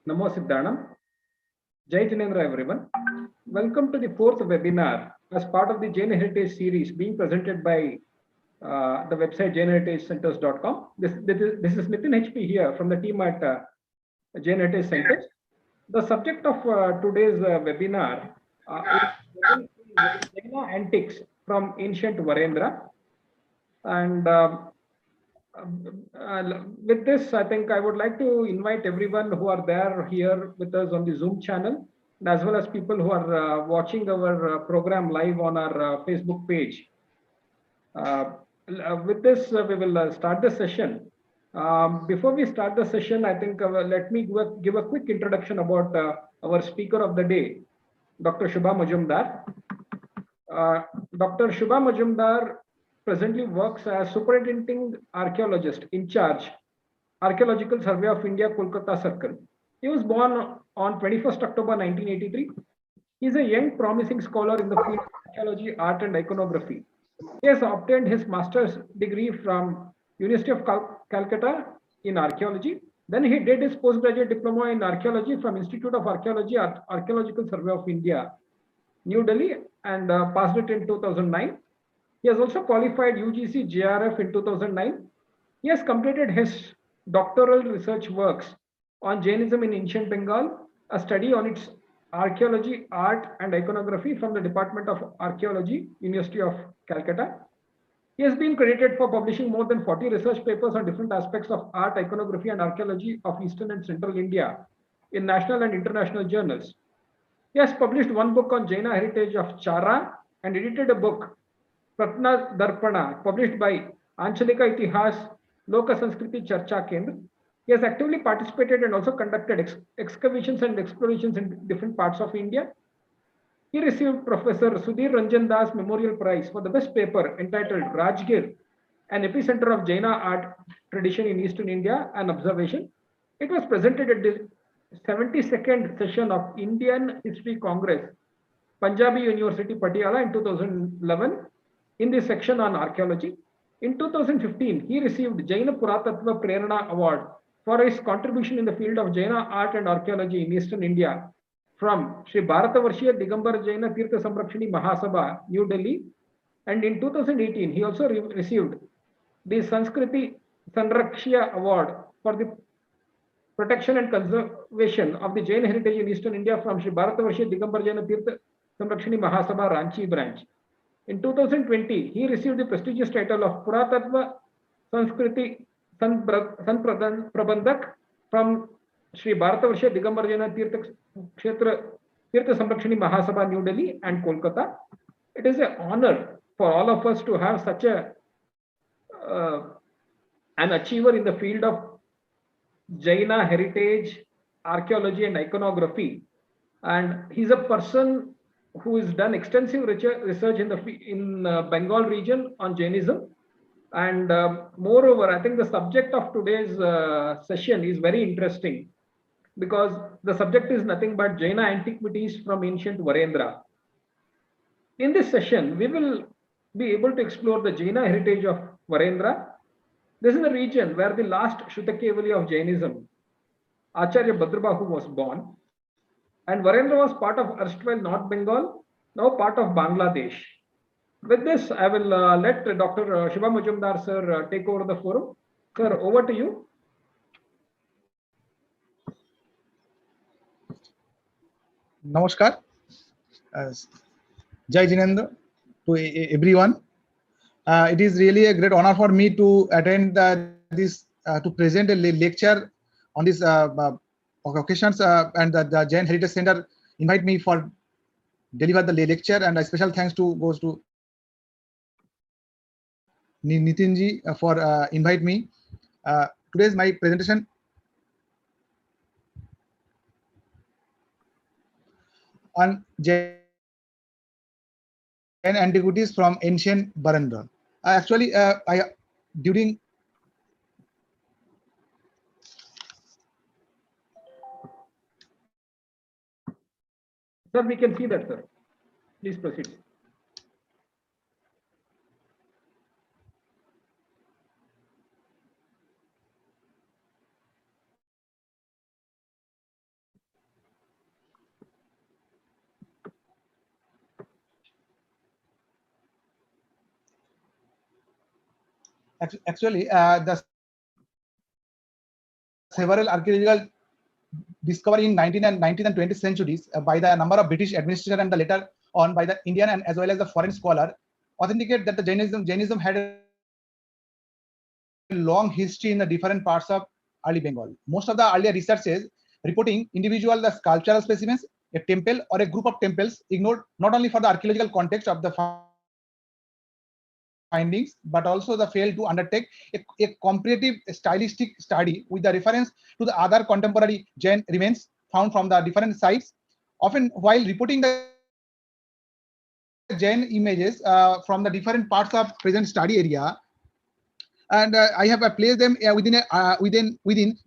Namo Siddhanam. Jai Jinendra everyone. Welcome to the fourth webinar as part of the Jain Heritage series being presented by the website jainheritagecenters.com. This is Nitin HP here from the team at Jain Heritage Centers. The subject of today's webinar is Jaina Antiques from ancient Varendra. And with this, I think I would like to invite everyone who are there here with us on the Zoom channel, as well as people who are watching our program live on our Facebook page. With this, we will start the session. Before we start the session, I think let me give a quick introduction about our speaker of the day, Dr. Shubha Majumder. Dr. Shubha Majumder presently works as Superintending Archaeologist in charge, Archaeological Survey of India, Kolkata Circle. He was born on 21st October 1983. He is a young, promising scholar in the field of archaeology, art, and iconography. He has obtained his master's degree from University of Calcutta in archaeology. Then he did his postgraduate diploma in archaeology from Institute of Archaeology, Archaeological Survey of India, New Delhi, and passed it in 2009. He has also qualified UGC JRF in 2009. He has completed his doctoral research works on Jainism in ancient Bengal, a study on its archaeology, art, and iconography from the Department of Archaeology, University of Calcutta. He has been credited for publishing more than 40 research papers on different aspects of art, iconography, and archaeology of Eastern and Central India in national and international journals. He has published one book on Jaina heritage of Chara and edited a book, Pratna Darpana, published by Anchalika Itihas Loka Sanskriti Charcha Kendra. He has actively participated and also conducted excavations and explorations in different parts of India. He received Professor Sudhir Ranjan Das Memorial Prize for the best paper entitled Rajgir, an epicenter of Jaina art tradition in Eastern India, an observation. It was presented at the 72nd session of Indian History Congress, Punjabi University, Patiala in 2011 in the section on archaeology. In 2015, he received Jaina Puratatva Prerana Award for his contribution in the field of Jaina art and archaeology in Eastern India from Sri Bharatavarshya Digambar Jaina Tirtha Samrakshani Mahasabha, New Delhi. And in 2018, he also received the Sanskriti Sanrakshya Award for the protection and conservation of the Jain heritage in Eastern India from Sri Bharatavarshya Digambar Jaina Tirtha Samrakshani Mahasabha, Ranchi branch. In 2020, he received the prestigious title of Puratatva Sanskriti Prabandhak from Sri Bharatavarshya Digambar Jaina Tirtha Samrakshani Mahasabha, New Delhi and Kolkata. It is an honor for all of us to have such an achiever in the field of Jaina heritage, archaeology, and iconography. And he's a person who has done extensive research in Bengal region on Jainism. And moreover, I think the subject of today's session is very interesting because the subject is nothing but Jaina Antiquities from ancient Varendra. In this session, we will be able to explore the Jaina heritage of Varendra. This is the region where the last Shrutakevali of Jainism, Acharya Bhadrabahu, was born. And Varendra was part of erstwhile North Bengal, now part of Bangladesh. With this, I will let Dr. Shubha Majumder sir take over the forum. Sir, over to you. Namaskar. Jai Jinendra to everyone. It is really a great honor for me to attend to present a lecture on this occasions, and the Jain Heritage Center invite me for deliver the lecture, and a special thanks goes to Nitinji for invite me. Today's my presentation on Jain antiquities from ancient Varendra. Actually, during Sir, we can see that, sir. Please proceed. Actually, the several archaeological discovery in 19th and 20th centuries by the number of British administrators and the later on by the Indian and as well as the foreign scholar authenticate that the Jainism had a long history in the different parts of early Bengal. Most of the earlier researches reporting individual the sculptural specimens, a temple or a group of temples ignored not only for the archaeological context of the findings, but also the failed to undertake a comparative stylistic study with the reference to the other contemporary Jain remains found from the different sites. Often, while reporting the Jain images from the different parts of present study area, and I have placed them within the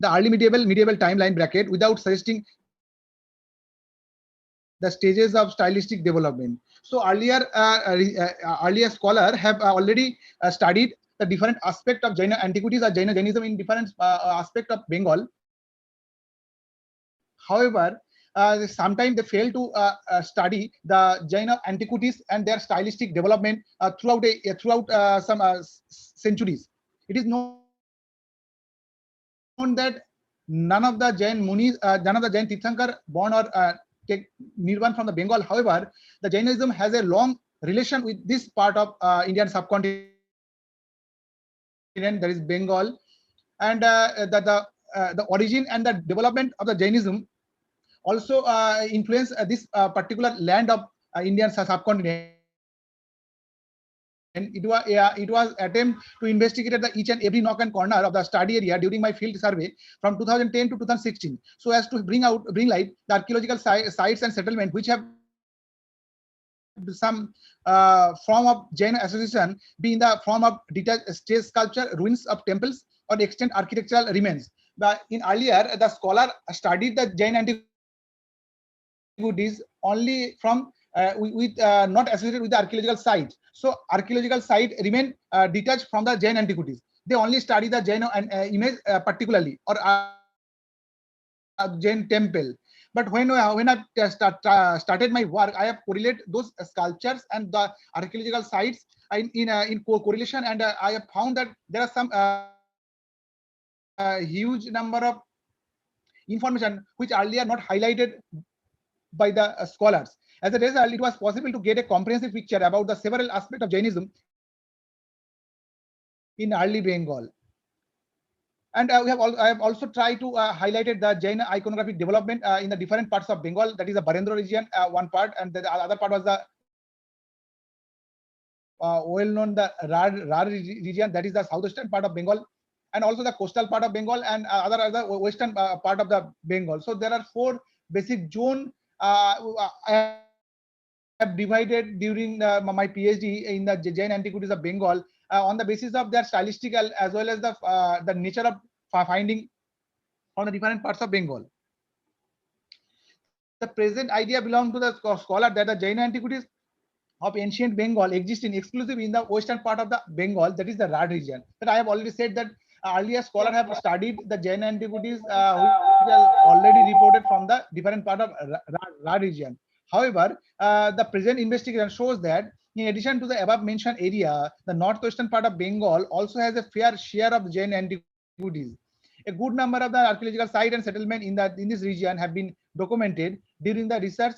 early medieval timeline bracket without suggesting the stages of stylistic development. So earlier scholar have already studied the different aspect of Jaina antiquities or Jainism in different aspect of Bengal. However, sometimes they fail to study the Jaina antiquities and their stylistic development throughout some centuries. It is known that none of the Jain Munis, none of the Jain Tirthankar born or take Nirvan from the Bengal. However, the Jainism has a long relation with this part of Indian subcontinent, that is Bengal, and the origin and the development of the Jainism also influence this particular land of Indian subcontinent. It was attempt to investigate the each and every nook and corner of the study area during my field survey from 2010 to 2016, so as to bring light the archaeological sites and settlement which have some form of Jain association, be in the form of detached stage sculpture, ruins of temples, or extant architectural remains. But in earlier, the scholar studied the Jain antiquities only from with not associated with the archaeological site. So archaeological site remain detached from the Jain antiquities. They only study the Jain image particularly, or Jain temple. But when I started my work, I have correlated those sculptures and the archaeological sites in correlation, and I have found that there are some huge number of information which earlier not highlighted by the scholars. As a result, it was possible to get a comprehensive picture about the several aspects of Jainism in early Bengal. And I have also tried to highlighted the Jain iconographic development in the different parts of Bengal. That is the Varendra region, one part, and the other part was the well-known the Rar region, that is the southwestern part of Bengal, and also the coastal part of Bengal, and other western part of the Bengal. So there are four basic zone I have divided during my PhD in the Jain antiquities of Bengal on the basis of their stylistic as well as the nature of finding on the different parts of Bengal. The present idea belongs to the scholar that the Jain antiquities of ancient Bengal existing exclusively in the western part of the Bengal, that is the Rad region. That I have already said that earlier scholars have studied the Jain antiquities which are already reported from the different part of Rad region. However, the present investigation shows that in addition to the above mentioned area, the northwestern part of Bengal also has a fair share of Jain antiquities. A good number of the archaeological site and settlement in this region have been documented during the research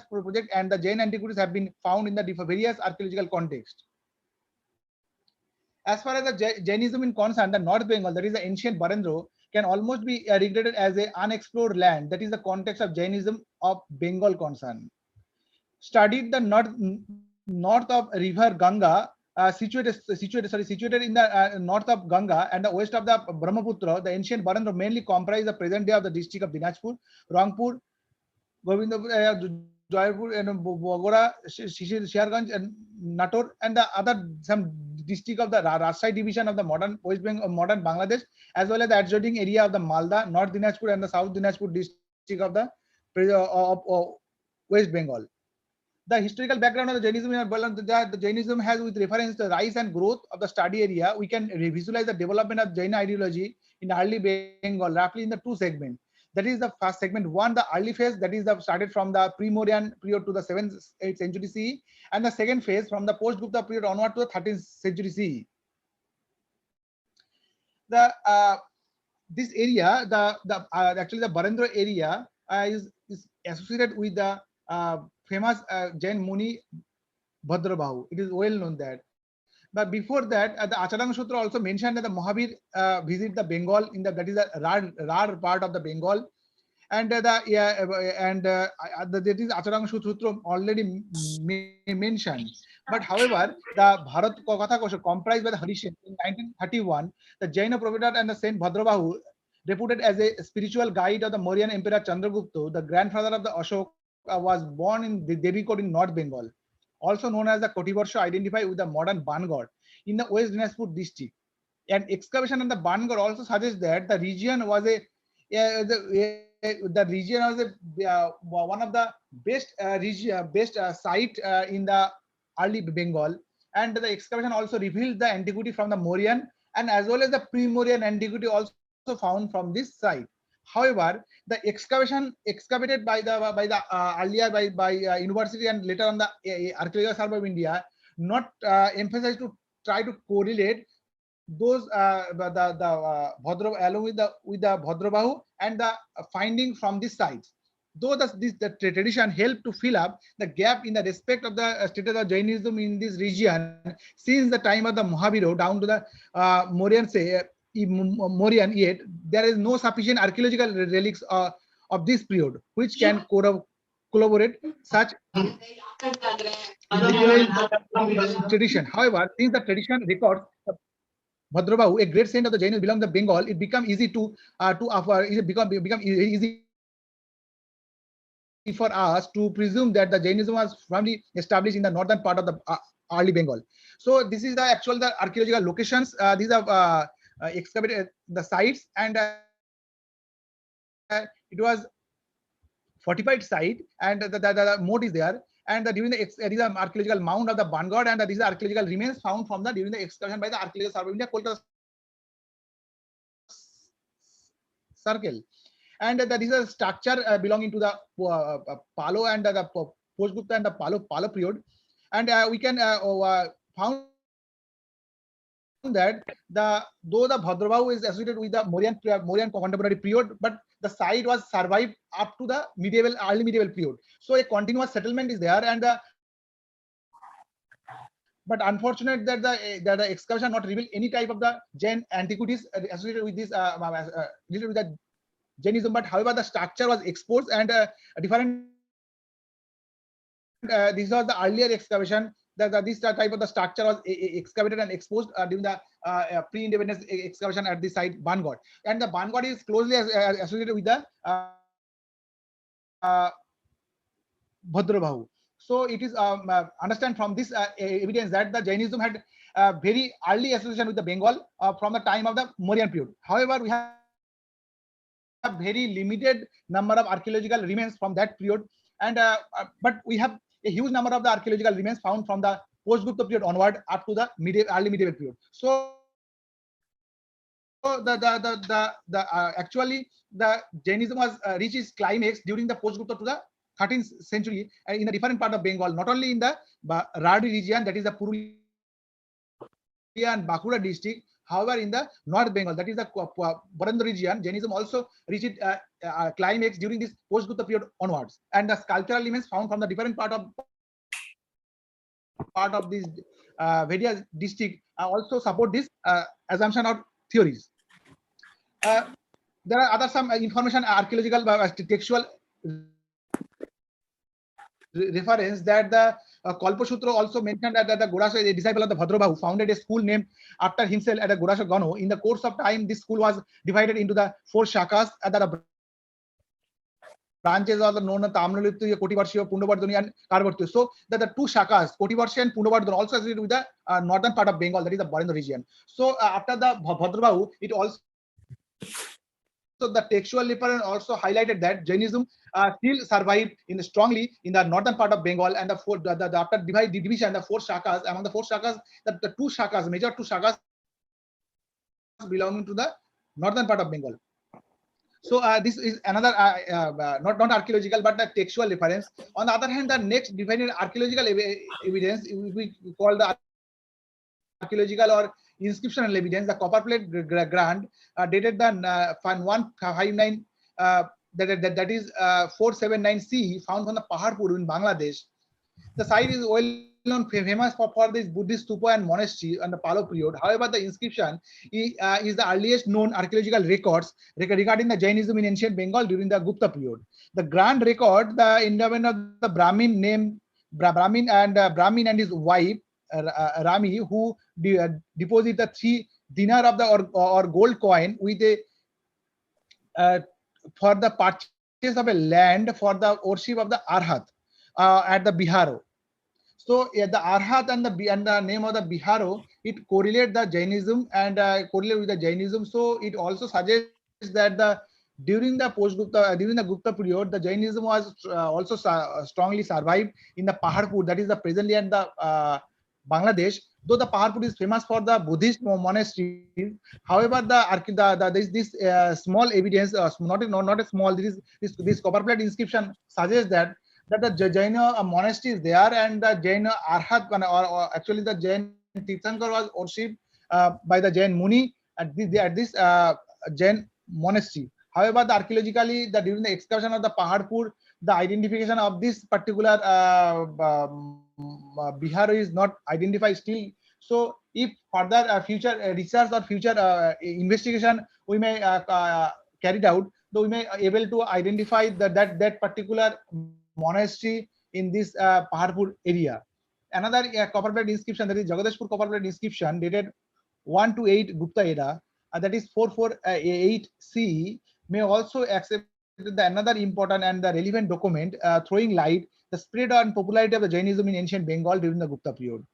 project, and the Jain antiquities have been found in the various archaeological contexts. As far as the Jainism is concerned, the North Bengal, that is the ancient Varendra, can almost be regarded as an unexplored land. That is the context of Jainism of Bengal concern. Studied the north of river Ganga, situated in the north of Ganga and the west of the Brahmaputra. The ancient Varendra mainly comprise the present day of the district of Dinajpur, Rangpur, Govindapur, Jaipur, and Bogora, Siarganj, and Nator, and the other some district of the Rajshahi division of the modern West Bengal, modern Bangladesh, as well as the adjoining area of the Malda, North Dinajpur, and the South Dinajpur district of the West Bengal. The historical background of the Jainism in the Jainism has, with reference to the rise and growth of the study area, we can visualize the development of Jain ideology in early Bengal roughly in the two segments. That is the first segment one, the early phase, that is started from the pre-Mauryan period to the 7th-8th century CE, and the second phase from the post-Gupta period onward to the 13th century CE. the this area, the actually the Varendra area is associated with the famous Jain Muni Bhadrabahu. It is well known that. But before that, the Acharya Sutra also mentioned that the Mahavir visit the Bengal in that is the Rar part of the Bengal, and that is Acharya Sutra already mentioned. But however, the Bharat Kolkata Kosha comprised by the Harishan in 1931, the Jaina prophet and the Saint Bhadrabahu, reputed as a spiritual guide of the Mauryan Emperor Chandragupta, the grandfather of the Ashok, was born in Devikot in North Bengal, also known as the Kotivarsha, identified with the modern Bangor in the West Dinajpur district. And excavation in the Bangor also suggests that the region was the region was one of the best site in the early Bengal, and the excavation also revealed the antiquity from the Mauryan and as well as the pre-Mauryan antiquity also found from this site. However, the excavation excavated by the earlier by university and later on the Archaeological Survey of India not emphasized to try to correlate those Bhadra along with the Bhadrabahu and the finding from this site. Though the tradition helped to fill up the gap in the respect of the status of Jainism in this region since the time of the Mahaviro down to the Mauryan, yet there is no sufficient archaeological relics of this period which can corroborate such tradition. However, since the tradition records Bhadrabahu, a great saint of the Jainism, belong to Bengal, it become easy to it become easy for us to presume that the Jainism was firmly established in the northern part of the early Bengal. So this is the actual the archaeological locations. These are excavated the sites, and it was fortified site, and the moat is there. And during the these are archaeological mound of the Bangor, and these are archaeological remains found from the during the excavation by the Archaeological Survey of India, Kolkata circle. And this is a structure belonging to the Palo and the Post-Gupta and the Palo period. And we can found that though the Bhadrabahu is associated with the Mauryan contemporary period, but the site was survived up to the early medieval period. So a continuous settlement is there, and but unfortunate that the excavation not reveal any type of the Jain antiquities associated with this related with the Jainism. But however, the structure was exposed, and different. This was the earlier excavation. This type of the structure was excavated and exposed during the pre-independence excavation at the site Bangor, and the Bangor is closely associated with the Bhadrabahu. So it is understand from this evidence that the Jainism had very early association with the Bengal from the time of the Mauryan period. However, we have very limited number of archaeological remains from that period, and but we have a huge number of the archaeological remains found from the post-Gupta period onward up to the early medieval period. So actually the Jainism was reached its climax during the post-Gupta to the 13th century in a different part of Bengal, not only in the Radi region, that is the Purulia and Bankura district. However, in the North Bengal, that is the Varendra region, Jainism also reached climax during this post-Gupta period onwards, and the sculptural elements found from the different part of this various district also support this assumption or theories. There are other some information archaeological textual reference that the Kalpasutra also mentioned that the Godasha, a disciple of the Bhadrabahu, founded a school named after himself at the Godasha Gano. In the course of time, this school was divided into the 4 shakas, and the branches are known as Tamnalitya, Kotivarsha, Pundavardhani, and Karvartya. So the 2 shakas, Kotivarsha and Pundavardhani, also associated with the northern part of Bengal, that is the Varendra region. So after the Bhadrabahu, it also the textual reference also highlighted that Jainism still survived strongly in the northern part of Bengal, and after division, the 4 shakas, among the 4 shakas, the 2 shakas, major 2 shakas belonging to the northern part of Bengal. So this is another not archaeological but the textual reference. On the other hand, the next defined archaeological evidence we call the archaeological or inscriptional evidence, the copper plate grant dated the 159 that is 479 CE, found from the Paharpur in Bangladesh. The site is well known, famous for this Buddhist stupa and monastery on the Palo period. However, the inscription is the earliest known archaeological records regarding the Jainism in ancient Bengal during the Gupta period. The grand record the endowment of the Brahmin named Brahmin and his wife Rami, who deposit the 3 dinar of the or gold coin with a for the purchase of a land for the worship of the Arhat at the Biharo. So yeah, the Arhat and the name of the Biharo, it correlate the Jainism and correlate with the Jainism. So it also suggests that during the Gupta period, the Jainism was also strongly survived in the Paharpur, that is the presently at the Bangladesh. Though the Paharpur is famous for the Buddhist monasteries, however, this small evidence, not a small, this copper plate inscription suggests that the Jaina monastery is there, and the Jaina Arhat, or actually the Jain Tirthankar was worshipped by the Jain Muni at this Jain monastery. However, archaeologically, during the excavation of the Paharpur, the identification of this particular Bihar is not identified still. So, if further future research or future investigation we may carried out, so we may able to identify that particular monastery in this Paharpur area. Another copper plate inscription, that is Jagadeshpur copper plate inscription dated 1 to 8 Gupta era, that is 448 CE, may also accept another important and the relevant document throwing light the spread and popularity of the Jainism in ancient Bengal during the Gupta period.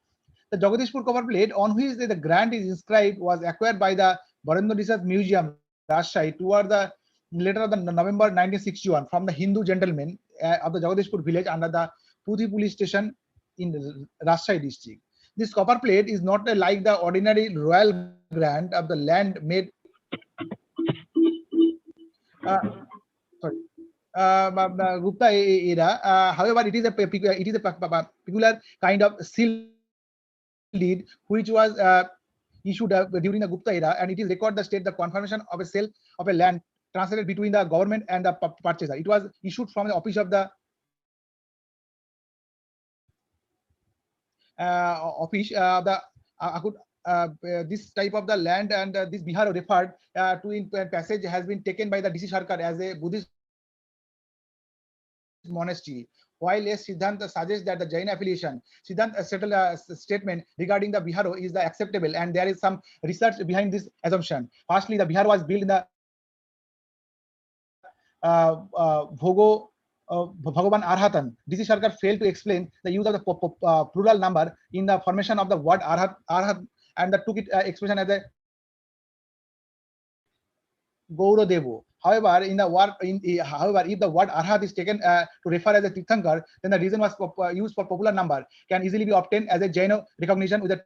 The Jagadeshpur copper plate on which the grant is inscribed was acquired by the Varendra Research Museum, Rajshahi, toward the later of the November 1961 from the Hindu gentleman of the Jagadeshpur village under the Puthi police station in the Rajshahi district. This copper plate is not like the ordinary royal grant of the land made. Gupta era. However, it is a peculiar kind of seal deed which was issued during the Gupta era, and it is record the state the confirmation of a sale of a land translated between the government and the purchaser. It was issued from the office of the this type of the land, and this Bihar referred to in passage has been taken by the DC Sarkar as a Buddhist monastery, while a Siddhanta suggests that the Jain affiliation. Siddhanta settled statement regarding the Bihar is the acceptable, and there is some research behind this assumption. Firstly, the Bihar was built in the Bhagavan Arhatan. DC Sarkar failed to explain the use of the plural number in the formation of the word Arhat, and took it expression as a Gauradevo. However, if the word Arhat is taken to refer as a Tirthankar, then the reason was used for popular number can easily be obtained as a Jaina recognition with a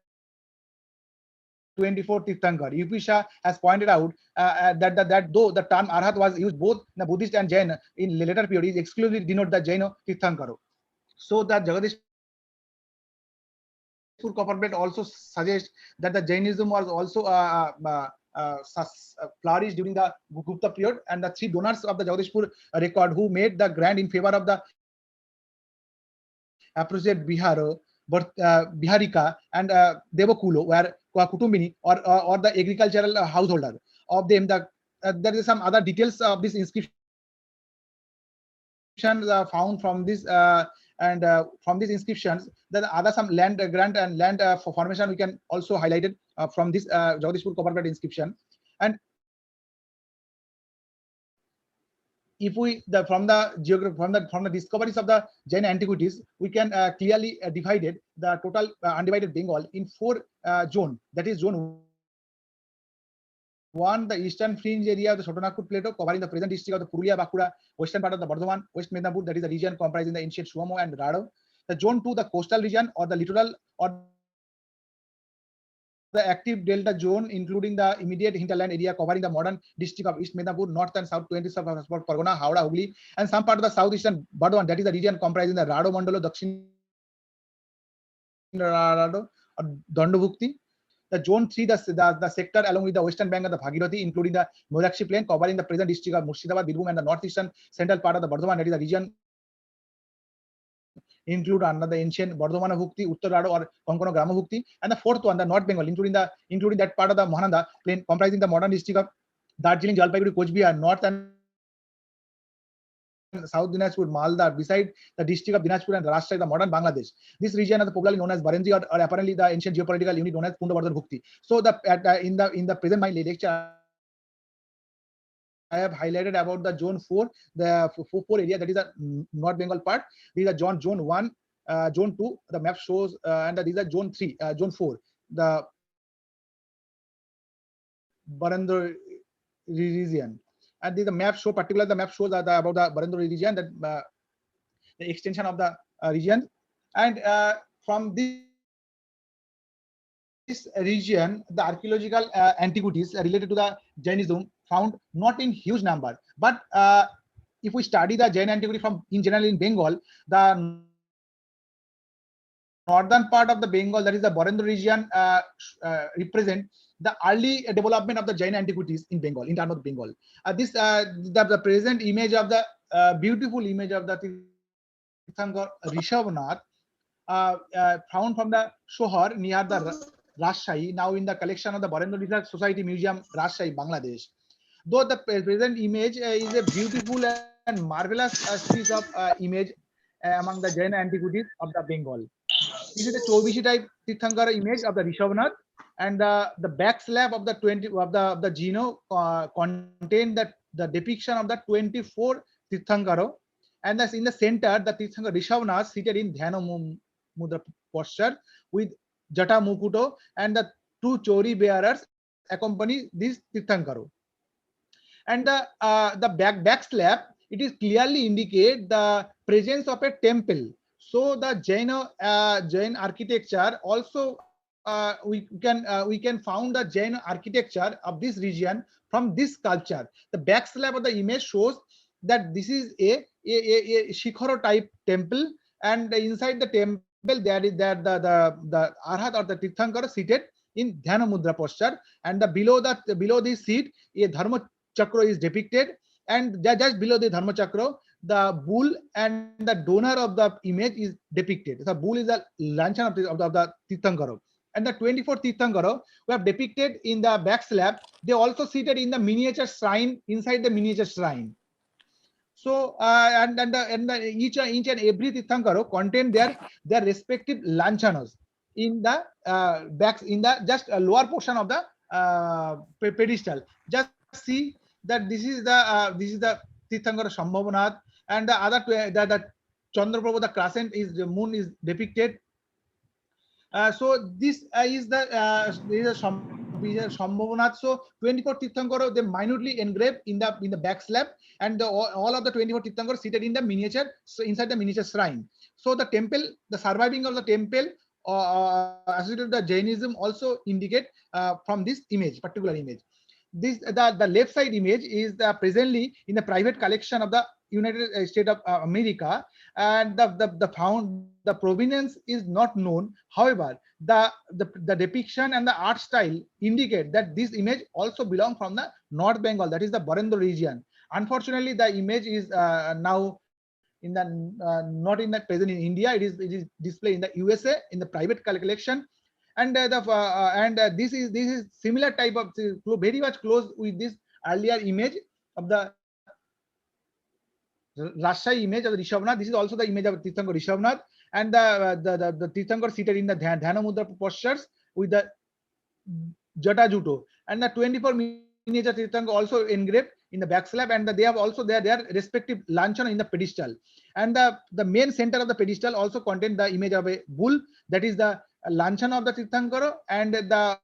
24 Tirthankar. UP Shah has pointed out that though the term Arhat was used both in the Buddhist and Jain in later period, is exclusively denote the Jaina Tirthankar. So the Jagadeshpur copper plate also suggests that the Jainism was also flourished during the Gupta period, and the 3 donors of the Jagadeshpur record who made the grant in favor of the appropriate Biharika and Devakulo were Kutumbini or the agricultural householder. Of them, there is some other details of this inscription found from this and from these inscriptions. There are other some land grant and land for formation we can also highlight it from this Jagadeshpur copper plate inscription. And if we from the discoveries of the Jaina Antiquities, we can clearly divided the total undivided Bengal in 4 zones. That is zone 1, the eastern fringe area of the Chotanagpur Plateau, covering the present district of the Purulia, Bankura, western part of the Bardhaman, West Medinapur, that is the region comprising the ancient Suamo and Rado. The zone 2, the coastal region or the littoral or the active delta zone, including the immediate hinterland area covering the modern district of East Medinapur, north and south 20 Pargona, Howrah, Hooghly, and some part of the southeastern Bardhaman, that is the region comprising the Rado Mandalo, Dakshin Rado, or Dandabhukti. The zone 3, the sector along with the western bank of the Bhagirathi, including the Modakshi plain, covering the present district of Murshidabad, Birbhum, and the northeastern central part of the Bardhaman, that is the region include under the ancient Bardhamana Bhukti, Uttarado or Konkono Grama Bhukti, and the fourth one, the North Bengal, including that part of the Mahananda plain, comprising the modern district of Darjeeling, Jalpaiguri, Coach Bihar, North and South Dinajpur, Malda, beside the district of Dinajpur and Rajshahi, the modern Bangladesh. This region is popularly known as Varendra, or apparently the ancient geopolitical unit known as Pundavardhan Bhukti. So in the present my lecture, I have highlighted about the zone 4, the 4 area, that is the North Bengal part. These are zone 1, zone 2, the map shows, and these are zone 3, zone 4, the Varendra region. And the map show, particularly the map shows about the Varendra region, that the extension of the region. And from this region, the archaeological antiquities related to the Jainism found not in huge number, but if we study the Jain antiquity from in general in Bengal, the northern part of the Bengal, that is the Varendra region, represent the early development of the Jain antiquities in Bengal, in terms of Bengal. The present image of the beautiful image of the Tirthankar Rishabhnath, found from the Shohar near the Rajshahi, now in the collection of the Varendra Research Society Museum, Rajshahi, Bangladesh. Though the present image is a beautiful and marvelous series of image among the Jain antiquities of the Bengal. This is the Chaubishi type Tirthankara image of the Rishabhnath, and the back slab of the 20 of the Geno contain the depiction of the 24 Tirthankara, and thus in the center the Tirthankara Rishabhnath seated in Dhyana Mudra posture with Jata Mukuto, and the 2 Chori bearers accompany this Tirthankara. And the back slab, it is clearly indicate the presence of a temple. So the Jain architecture also, we can found the Jain architecture of this region from this sculpture. The back slab of the image shows that this is a Shikhara type temple, and inside the temple there is the Arhat or the Tirthankara seated in Dhyana Mudra posture, and below this seat a Dharma Chakra is depicted, and just below the Dharma Chakra the bull and the donor of the image is depicted. The bull is the lanchan of the Tirthankara, and the 24 Tirthankara we have depicted in the back slab. They also seated in the miniature shrine, inside the miniature shrine. So each and every Tirthankara contain their respective lanchanas in the backs, in the just lower portion of the pedestal. Just see that this is the Tirthankara Shambhavanath, and the other the Chandraprabhu, the crescent is the moon is depicted. So this is the Shambhavanath. So 24 Tirthankara, they minutely engraved in the back slab, and all of the 24 Tirthankara seated in the miniature, so inside the miniature shrine. So the temple, the surviving of the temple associated with the Jainism also indicate from this image, particular image. This the left side image is presently in the private collection of the United States of America, and the provenance is not known. However, the depiction and the art style indicate that this image also belong from the North Bengal, that is the Varendra region. Unfortunately, the image is now in the not in the present in India. It is displayed in the USA in the private collection, and this is similar type of very much close with this earlier image of the Rajshahi image of the Rishabhnath. This is also the image of Tirthankara Rishabhnath, and the Tirthankara seated in the Dhyana Mudra postures with the Jata Juto, and the 24 miniature Tirthankara also engraved in the back slab, and they have also their respective lanchana in the pedestal, and the main center of the pedestal also contain the image of a bull, that is the lanchana of the Tirthankara, and the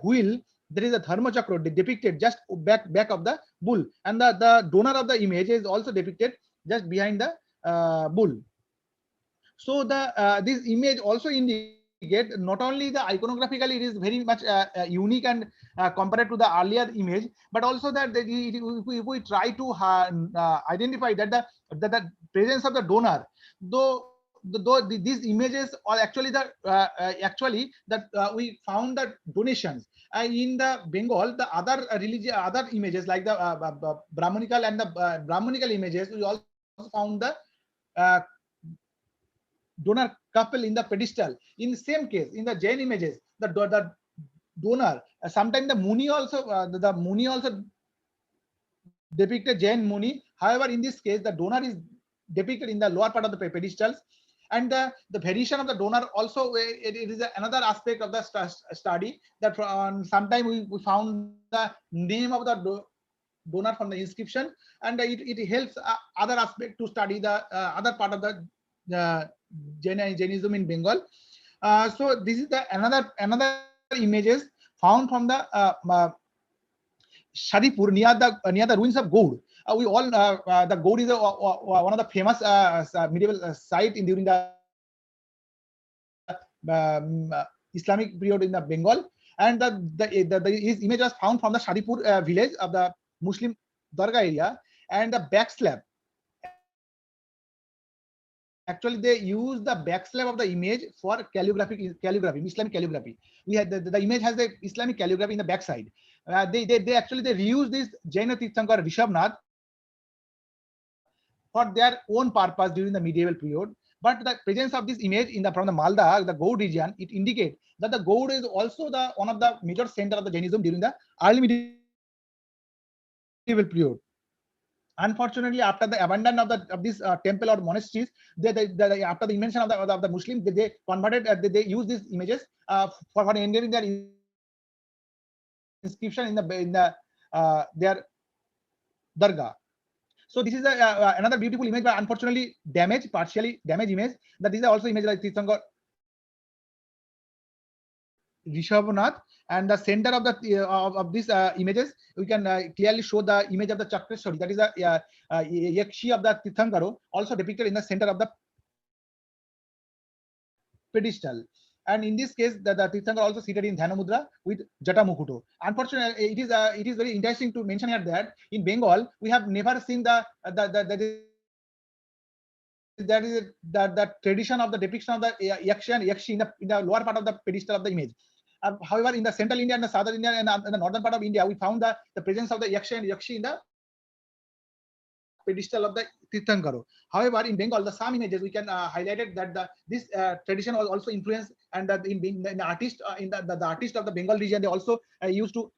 wheel, there is a Dharma Chakra depicted just back of the bull, and the donor of the image is also depicted just behind the bull. So this image also indicate not only the iconographically it is very much unique and compared to the earlier image, but also that if we try to identify that the presence of the donor, though these images are actually we found the donations in the Bengal. The other religion, other images like the Brahmanical and the Brahmanical images, we also found the uh, donor couple in the pedestal. In the same case, in the Jain images, the donor, sometimes the Muni also, the Muni also depicted Jain Muni. However, in this case, the donor is depicted in the lower part of the pedestals, and the variation of the donor also, it is another aspect of the study, that sometime we found the name of the donor from the inscription, and it helps other aspect to study the other part of the Jainism in Bengal. So this is the another images found from the Shadipur, near the ruins of Goud. We all the Goud is one of the famous medieval site in during the Islamic period in the Bengal, and his image was found from the Shadipur village of the Muslim Dargah area, and the back slab. Actually, they use the back slab of the image for calligraphy, Islamic calligraphy. We had the image has the Islamic calligraphy in the back side. They actually they reuse this Jaina Tirthankar Rishabhnath for their own purpose during the medieval period. But the presence of this image in the from the Malda, the Goud region, it indicates that the Goud is also the one of the major center of the Jainism during the early medieval period. Unfortunately, after the abandon of this temple or monasteries, after the invention of the Muslims, they converted, they use these images for engraving their inscription in their dargah. So this is another beautiful image, but unfortunately damaged, partially damaged image. That is also image like Tirthankar Rishabhnath, and the center of the of these images, we can clearly show the image of the Chakreshwari, that is the Yakshi of the Tirthankaro, also depicted in the center of the pedestal. And in this case, the Tirthankar also seated in Dhyana Mudra with Jata Mukuto. Unfortunately, it is very interesting to mention here that in Bengal we have never seen the tradition of the depiction of the Yakshi and Yakshi in the lower part of the pedestal of the image. However, in the central India and the southern India and the northern part of India, we found the presence of the Yakshi and Yakshi in the pedestal of the Tirthankaro. However, in Bengal, the some images we can highlighted that this tradition was also influenced, and that in the artist in the artist of the Bengal region, they also used to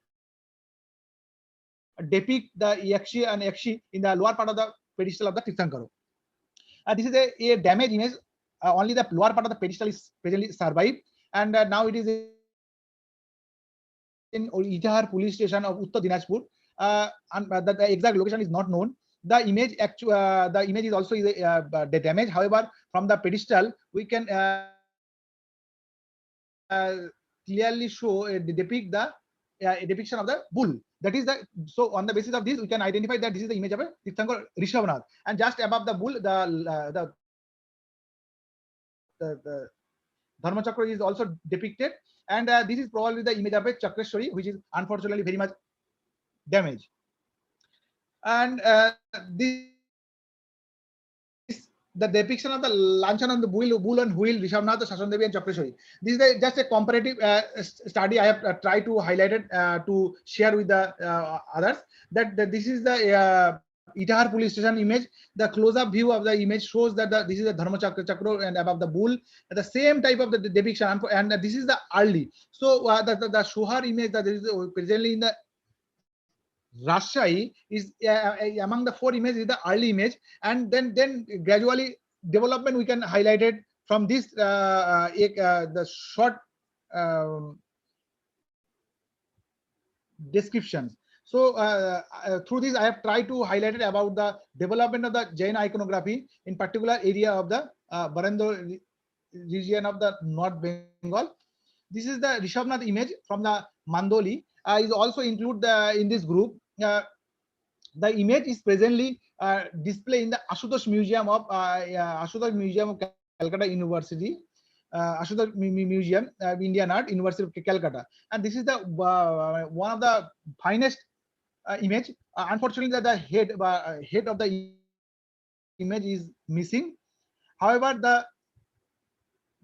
depict the Yakshi and Yakshi in the lower part of the pedestal of the Tirthankaro. This is a damaged image. Only the lower part of the pedestal is presently survived, and now it is in Ijahar police station of Uttar Dinajpur. And the exact location is not known. The image the image is also the damage. However, from the pedestal we can clearly show depict the a depiction of the bull. That is the, so on the basis of this we can identify that this is the image of a Tirthankar Rishabhnath, and just above the bull the Dharmachakra is also depicted, and this is probably the image of a Chakreshwari, which is unfortunately very much damaged. And this the depiction of the Lanchan on the bull and wheel, Rishabhnath, Shashan Devi and Chakreshwari. This is just a comparative study I have tried to highlight it to share with the others, that this is the Itahar police station image. The close-up view of the image shows that this is the Dharma Chakra and above the bull, the same type of the depiction, and this is the early. So the Shohar image that is presently in the Rajshahi is among the four images is the early image, and then gradually development we can highlight it from this the short descriptions. So through this I have tried to highlight it about the development of the Jain iconography, in particular area of the Varendra region of the North Bengal. This is the Rishabhnath image from the Mandoli. Is also include in this group. The image is presently displayed in the Ashutosh Museum of Calcutta University, Ashutosh Museum, Indian Art, University of Calcutta, and this is the one of the finest image. Unfortunately, that the head of the image is missing. However, the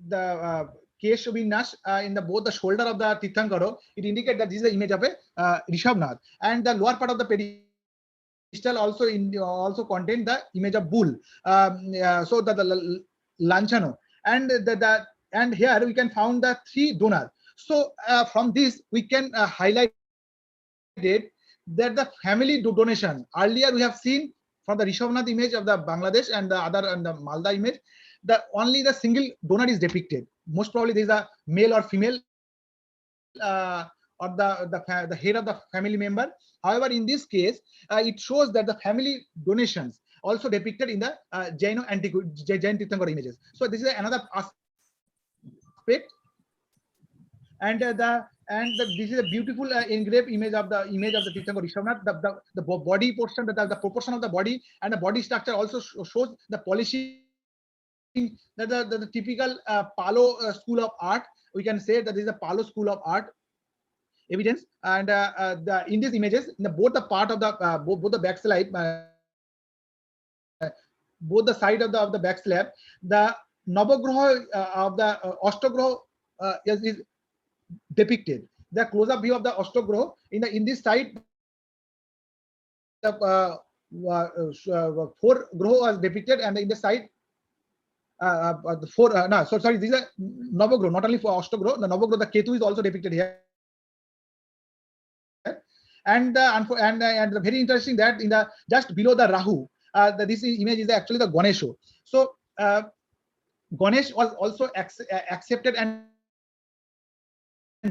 the Kesh Vinas in the both the shoulder of the Tirthankara, it indicates that this is the image of a Rishabhnath, and the lower part of the pedestal also contain the image of bull. So the Lanchano, and and here we can found the three donors. So from this we can highlight it that the family donation. Earlier we have seen from the Rishabhnath image of the Bangladesh and the other and the Malda image, the only the single donor is depicted. Most probably there is a male or female or the head of the family member. However, in this case, it shows that the family donations also depicted in the Jaina Antiquities, Jain Tirthankara images. So this is another aspect, and this is a beautiful engraved image of the Tirthankara Rishabhnath. The body portion, the proportion of the body and the body structure also shows the polishing. That the typical Palo school of art. We can say that this is a Palo school of art evidence, and in these images, in both the part of the both the back slab, both the side of the back slab, the Navagraha of the Ashtagraha is depicted. The close-up view of the Ashtagraha in this side, the four graha was depicted, and in the side the four no, so sorry, these are Navagraha, not only for Ashtagraha, the Navagraha, the Ketu is also depicted here. And very interesting that in the just below the Rahu, this image is actually the Ganesha. So Ganesh was also accepted and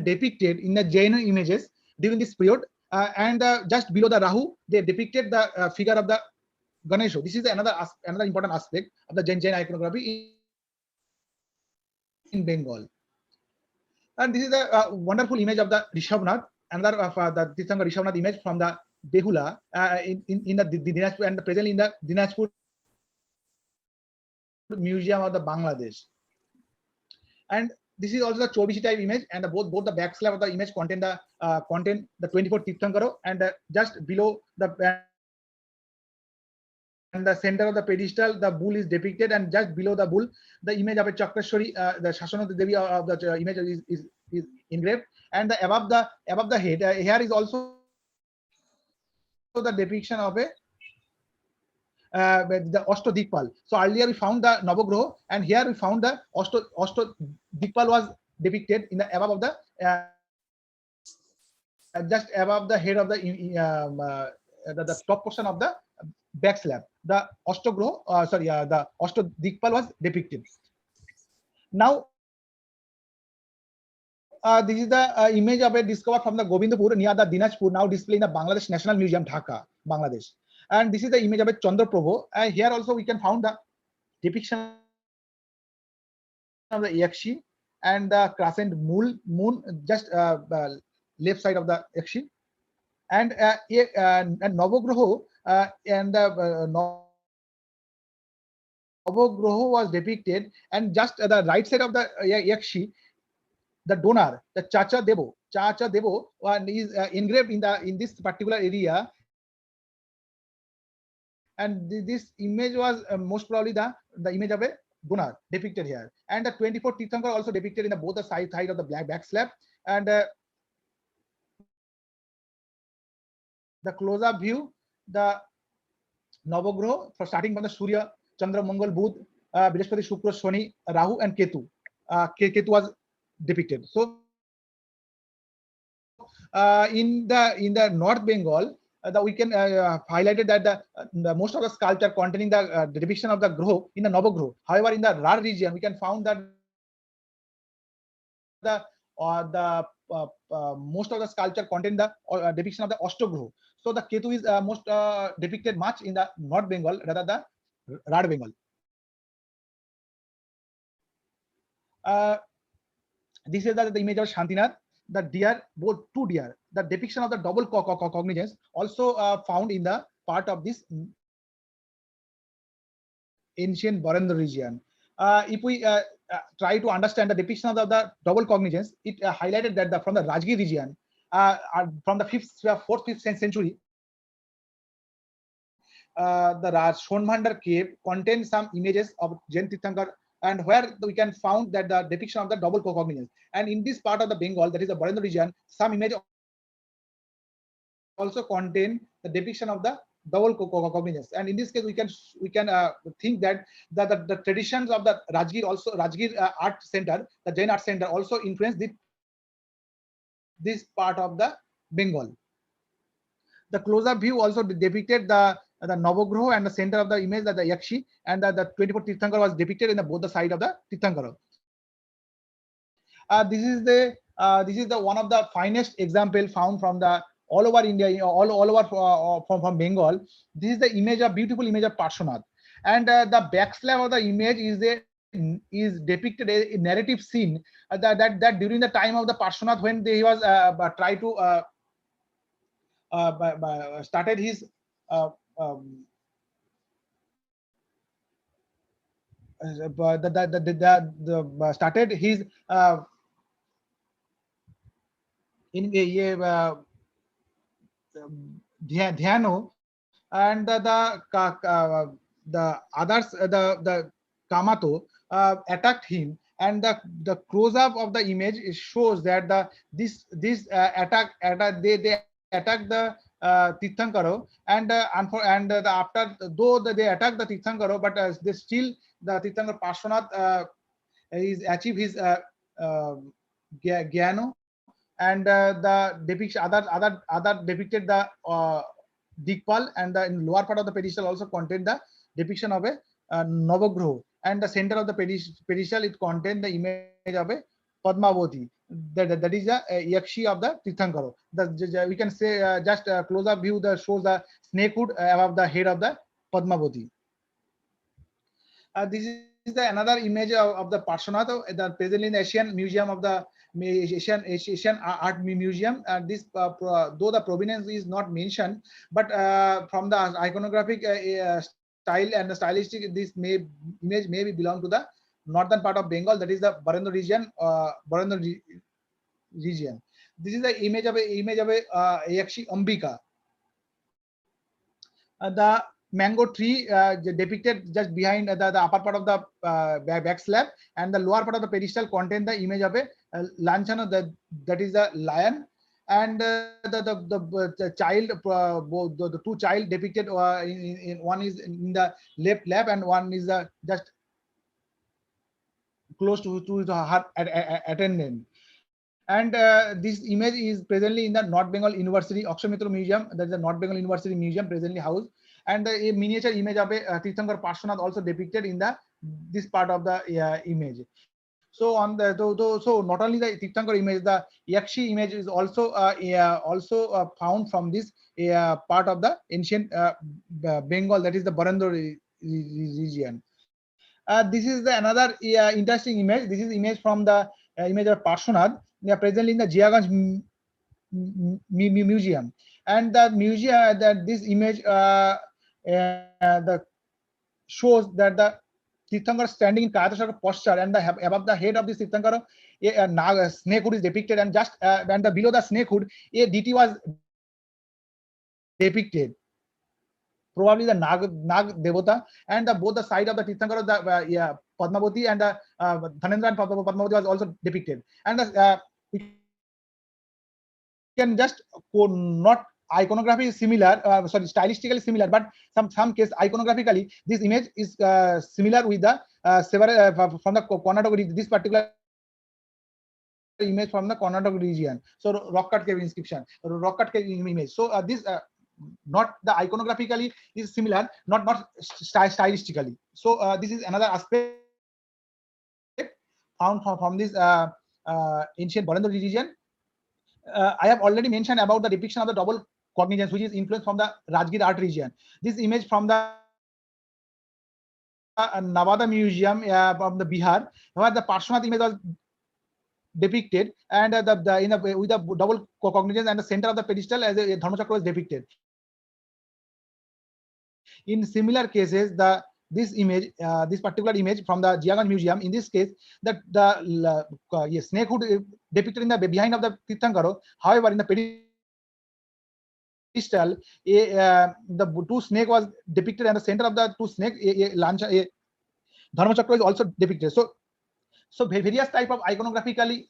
depicted in the Jaina images during this period, and just below the Rahu, they depicted the figure of the Ganesha. This is another important aspect of the Jain iconography in Bengal. And this is a wonderful image of the Rishabhnath, another of the Tirthankara Rishabhnath image from the Behula in the Dinajpur, and presently in the Dinajpur Museum of the Bangladesh. And this is also the Chobishi type image, and both the back slab of the image contain the 24 Tirthankara, and just below and the center of the pedestal, the bull is depicted, and just below the bull, the image of a Chakrashwari, the Shashanati Devi of the image is engraved, and above the head, here is also the depiction of a the Ashtadikpal. So earlier we found the Navagraha, and here we found the Ashtadikpal was depicted in the above of the just above the head of the top portion of the back slab. The Ashtagraha, the Ashtadikpal was depicted. Now, this is the image of a discovered from the Govindpur near the Dinajpur, now displayed in the Bangladesh National Museum, Dhaka, Bangladesh. And this is the image of a Chandraprabhu. Here also we can found the depiction of the Yakshi and the crescent moon just left side of the Yakshi, and Navagraha and the Navagraha was depicted, and just the right side of the Yakshi, the donor, the Chacha Devo is engraved in this particular area, and this image was most probably the image of a donor depicted here, and the 24 Tirthankara also depicted in both the side of the back slab, and the close-up view, the Navagraha, for starting from the Surya, Chandra, Mangal, Budh, Brihaspati, Shukra, Shani, Rahu, and Ketu. Ketu was depicted. So in the North Bengal, we can highlighted that the most of the sculpture containing the depiction of the Graha in the Navagraha. However, in the Rar region, we can found that most of the sculpture contain the depiction of the Ashtagraha. So the Ketu is most depicted much in the North Bengal rather than Rar Bengal. This is the image of Shantinath, the deer, both two deer. The depiction of the double cognizance also found in the part of this ancient Varendra region. If we try to understand the depiction of the double cognizance, it highlighted that from the Rajgir region, from the 4th, 5th century, the Sonbhandar cave contains some images of Jain Tirthankar and where we can found that the depiction of the double cognizance. And in this part of the Bengal, that is the Varendra region, some image also contain the depiction of the double cognizance. And in this case, we can think that the traditions of the Rajgir art center, the Jain art center, also influenced this part of the Bengal. The close-up view also depicted the Navagraha and the center of the image, that the Yakshi, and the 24 Tirthankara was depicted in both the side of the Tirthankara. This is the one of the finest example found from the all over India, all over from Bengal. This is the image of beautiful image of Parshvanath, and the backslab of the image is depicted a narrative scene that during the time of the Parshvanath, when he was try to started his uh, um, started his in Dhyano, and the others, the Kamato attacked him, and the close up of the image shows that this attack they attacked the Tirthankara, and after, though they attacked the Tirthankara, but they still, the Tirthankara Parshvanath is achieve his Gyano, and the depiction other depicted the Dikpal, and the in lower part of the pedestal also contained the depiction of a Navagraha, and the center of the pedestal it contained the image of a Padmavati. That is the Yakshi of the Tirthankara. We can say just a close up view that shows the snakehood above the head of the Padmavati. This is the another image of the Parshvanath, presently in the Asian Museum of the Asian Art Museum. This though the provenance is not mentioned, but from the iconographic style and the stylistic, this image may belong to the northern part of Bengal, that is the Varendra region. This is the image of a Yakshi Ambika. The mango tree depicted just behind the upper part of the back slab, and the lower part of the pedestal contain the image of a lanchana, that is a lion, and the child, the two child depicted in one is in the left lap, and one is just close to her attendant. And this image is presently in the North Bengal University Akshamitra Museum, that is the North Bengal University Museum presently housed, and a miniature image of a Tirthankara Parshvanath also depicted in this part of the image. So on the so not only the Tirthankara image, the Yakshi image is also found from this part of the ancient Bengal, that is the Varendra region. This is the another interesting image. This is image from the image of Parshvanath. They are presently in the Jiaganj Museum, and the museum that this image the shows that the Tirthankara standing in Kayatashaka posture, and above the head of this Tirthankara a snakehood is depicted, and just and below the snakehood a deity was depicted, probably the Nag Devata, and both the side of the Tirthankara, the Padmavati and the Dhanendra and Padmavati was also depicted. And we can just not iconography is similar, sorry, stylistically similar, but some case iconographically this image is similar with the several from the Karnataka, this particular image from the Karnataka region. So rock cut cave inscription, rock cut cave image. So this not the iconographically is similar, not stylistically. So this is another aspect found from this ancient Varendra region. I have already mentioned about the depiction of the double cognizance, which is influenced from the Rajgir art region. This image from the Navada Museum from the Bihar, where the Parshvanath image was depicted, and with the double cognizance, and the center of the pedestal as a Dharmachakra was depicted. In similar cases, this image, this particular image from the Jiaganj Museum, in this case, the snakehood depicted in the behind of the Tirthankara. However, in the pedestal, the two snake was depicted, and the center of the two snake, Dharmachakra is also depicted. So various type of iconographically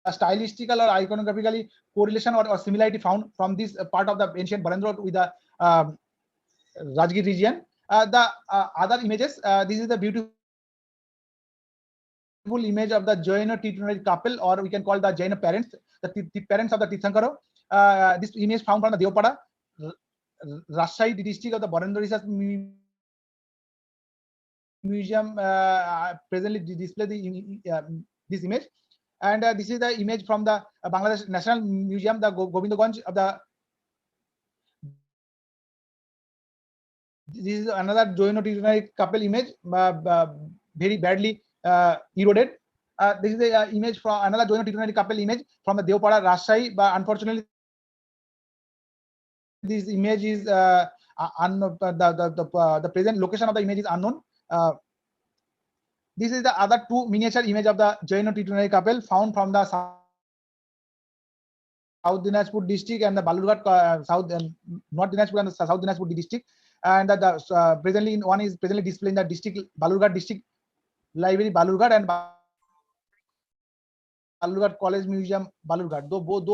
stylistical or iconographically correlation or similarity found from this part of the ancient Varendra with the Rajgir region. The other images, this is the beautiful image of the Jaina Titranary couple, or we can call the Jaina parents, the parents of the Tirthankara. This image found from the Deopada, Rajshahi district of the Varendra Research Museum, presently display this image. And this is the image from the Bangladesh National Museum, the Govindaganj of the. This is another Jaina couple image, very badly eroded. This is the image from another Jaina couple image from the Deopada, Rajshahi, but unfortunately this image is the present location of the image is unknown. This is the other two miniature image of the Jaina couple found from the South Dinajpur district and the Balurghat South North Dinajpur and the South Dinajpur district. And presently one is presently displayed in the district Balurghat district library Balurghat and Balurghat College Museum Balurghat. Both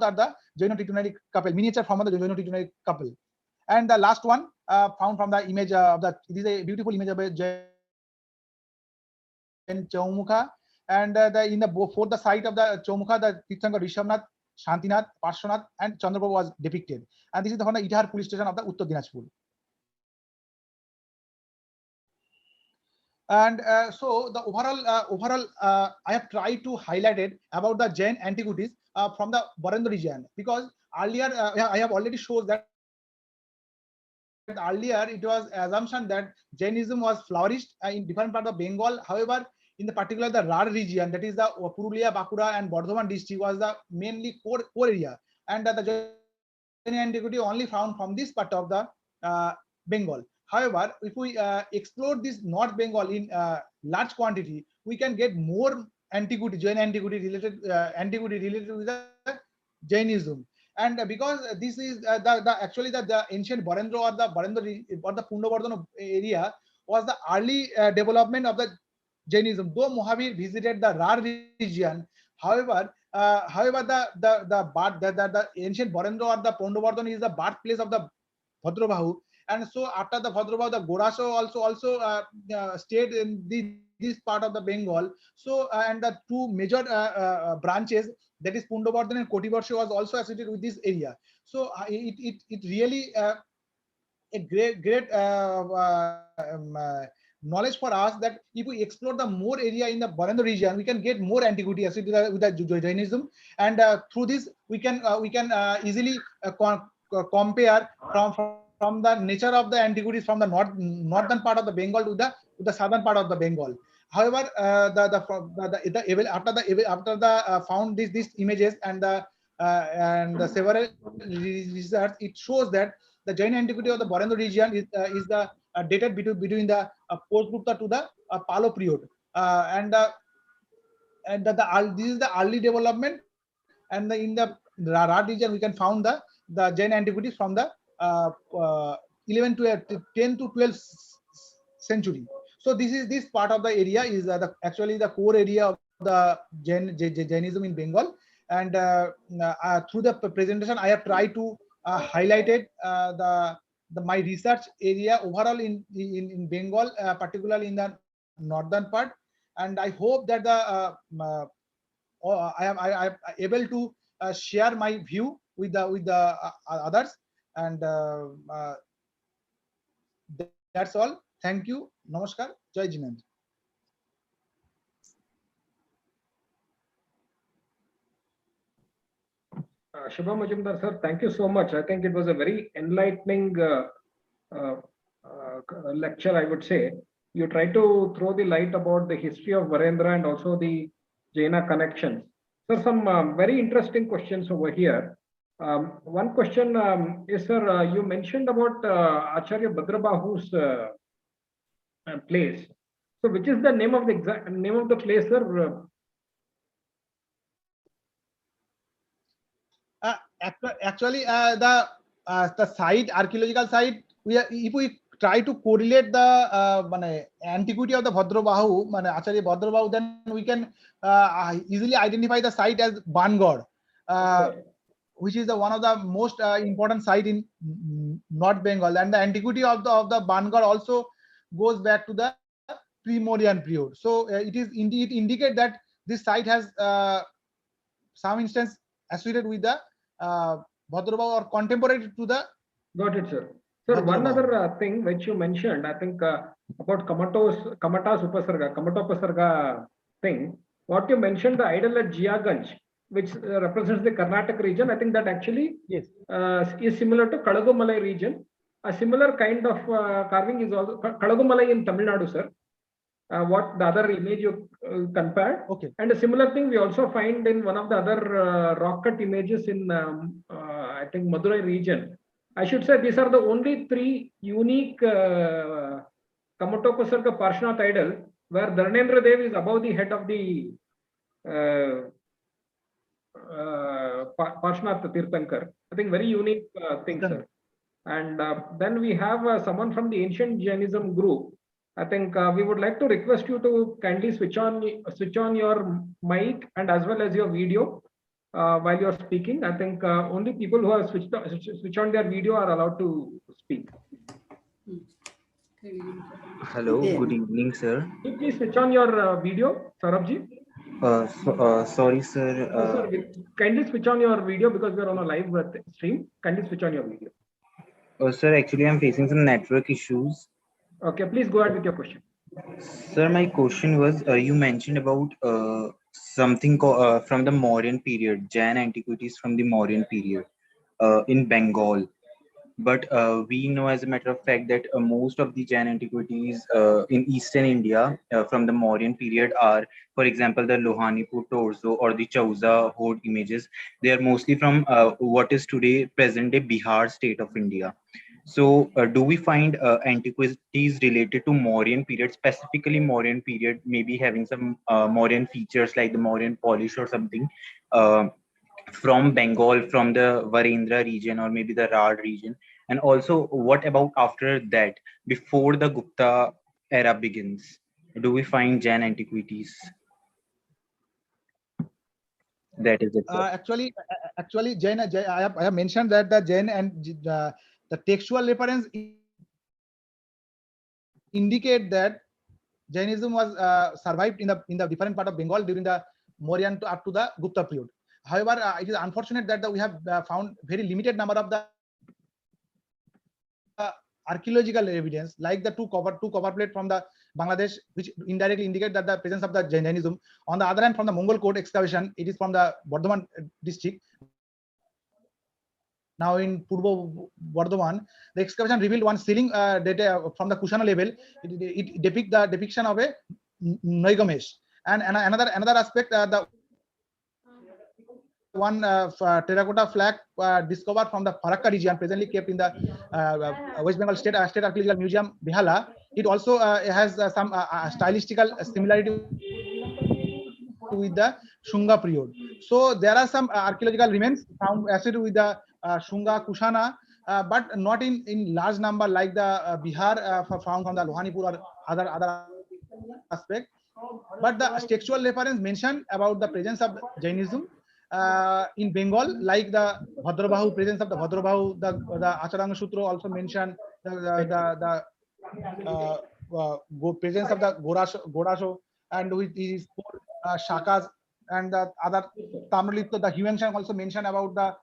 are the Jaina couple miniature form of the Jaina couple. And the last one found from the image of the, this is a beautiful image of a Jain Chaumukha, and in the for the site of the Chaumukha, the Tirthankar Rishabnath, Shantinath, Parshwanath, and Chandraprabhu was depicted. And this is the Itihar police station of the Uttar Dinajpur. And so the overall I have tried to highlight it about the Jain antiquities from the Varendra region, because earlier I have already showed that earlier it was assumption that Jainism was flourished in different part of Bengal. However, in the particular the Rar region, that is the Purulia, Bankura, and Bardhaman district was the mainly core area, and the Jain antiquity only found from this part of the Bengal. However, if we explore this North Bengal in large quantity, we can get more antiquity, Jain antiquity related with the Jainism. And because this is actually the ancient Varendra or the Pundavardhana area was the early development of the Jainism. Though Mahavir visited the Rar region, however, the ancient Varendra or the Pundavardhana is the birthplace of the Bhadrabahu. And so after the Bhadrabahu, the Gorasho also stayed in this part of the Bengal. So and the two major branches, that is Pundavardhan and Kotivarsha, was also associated with this area. So it really a great knowledge for us that if we explore the more area in the Varendra region, we can get more antiquity associated with the Jainism, and through this we can easily compare from the nature of the antiquities from the northern part of the Bengal to the southern part of the Bengal. However, after the found these images and the several research, it shows that the Jain antiquity of the Varendra region is the dated between the post-Gupta to the Palo period, and this is the early development. And in the Rar region, we can found the Jain antiquities from the 11 to 10 to 12th century. So this part of the area is actually the core area of the Jainism in Bengal. And through the presentation, I have tried to highlight it my research area overall in Bengal, particularly in the northern part. And I hope that I am able to share my view with the others. And that's all. Thank you. Namaskar. Jai Jinesh. Shubha Majumder sir, thank you so much. I think it was a very enlightening uh, lecture, I would say. You try to throw the light about the history of Varendra and also the Jaina connections. So some very interesting questions over here. One question is, sir, you mentioned about Acharya Bhadrabahu's place. So which is the name of the exact name of the place, sir? Actually, the site, archaeological site, if we try to correlate the antiquity of the Bhadrabahu, Acharya Bhadrabahu, then we can easily identify the site as Bangor, which is one of the most important site in North Bengal, and the antiquity of the Bangor also goes back to the pre-Mauryan period. So it indicates that this site has some instance associated with the Bhadrabahu or contemporary to the. Got it, sir. Sir, one other thing which you mentioned, I think about Kamata's Upasarga, Kamatopasarga thing. What you mentioned, the idol at Jiaganj, which represents the Karnataka region, I think that actually is similar to Kalagumalai region. A similar kind of carving is also Kalagumalai in Tamil Nadu, sir. What the other image you compared. Okay. And a similar thing we also find in one of the other rock cut images in, I think, Madurai region. I should say these are the only three unique Kamatopasarga Parshnath idol where Dharnendra Dev is above the head of the Parshnath Tirthankar. I think very unique thing, sir. And then we have someone from the ancient Jainism group. I think we would like to request you to kindly switch on your mic and as well as your video while you're speaking. I think only people who have switch on their video are allowed to speak. Hello, good evening, sir. Can you please switch on your video, Saurabhji? Sorry, sir. Sir, kindly switch on your video because we're on a live stream. Kindly switch on your video. Sir, actually, I'm facing some network issues. Okay, please go ahead with your question. Sir, my question was, you mentioned about something from the Mauryan period, Jain antiquities from the Mauryan period in Bengal. But we know as a matter of fact that most of the Jain antiquities in eastern India from the Mauryan period are, for example, the Lohanipur torso or the Chauza Horde images. They are mostly from what is today present-day Bihar state of India. So do we find antiquities related to Mauryan period, specifically Mauryan period, maybe having some Mauryan features like the Mauryan polish or something from Bengal, from the Varendra region or maybe the Rad region? And also, what about after that, before the Gupta era begins? Do we find Jain antiquities? That is it. Actually, Jain, I have mentioned that the Jain and the textual reference indicate that Jainism was survived in the different part of Bengal during the Mauryan up to the Gupta period. However, it is unfortunate that we have found very limited number of the archaeological evidence, like the two cover plate from the Bangladesh, which indirectly indicate that the presence of the Jainism. On the other hand, from the Mongol court excavation, it is from the Bardhaman district. Now in Purbo Bardhaman, the excavation revealed one ceiling data from the Kushana level. It depicts the depiction of a Noigamesh. And another aspect, the one terracotta flag discovered from the Farakka region, presently kept in the West Bengal State Archaeological Museum, Behala. It also has some stylistical similarity with the Shunga period. So there are some archaeological remains found associated with the Shunga, Kushana, but not in large number like the Bihar found from the Lohanipur or other aspect. But the textual reference mentioned about the presence of Jainism in Bengal, like the Bhadrabahu, presence of the Bhadrabahu, the Acharya Sutra also mentioned the presence of the Gorasho and with his four shakas, and the other Tamilito, the Huangshan also mentioned about the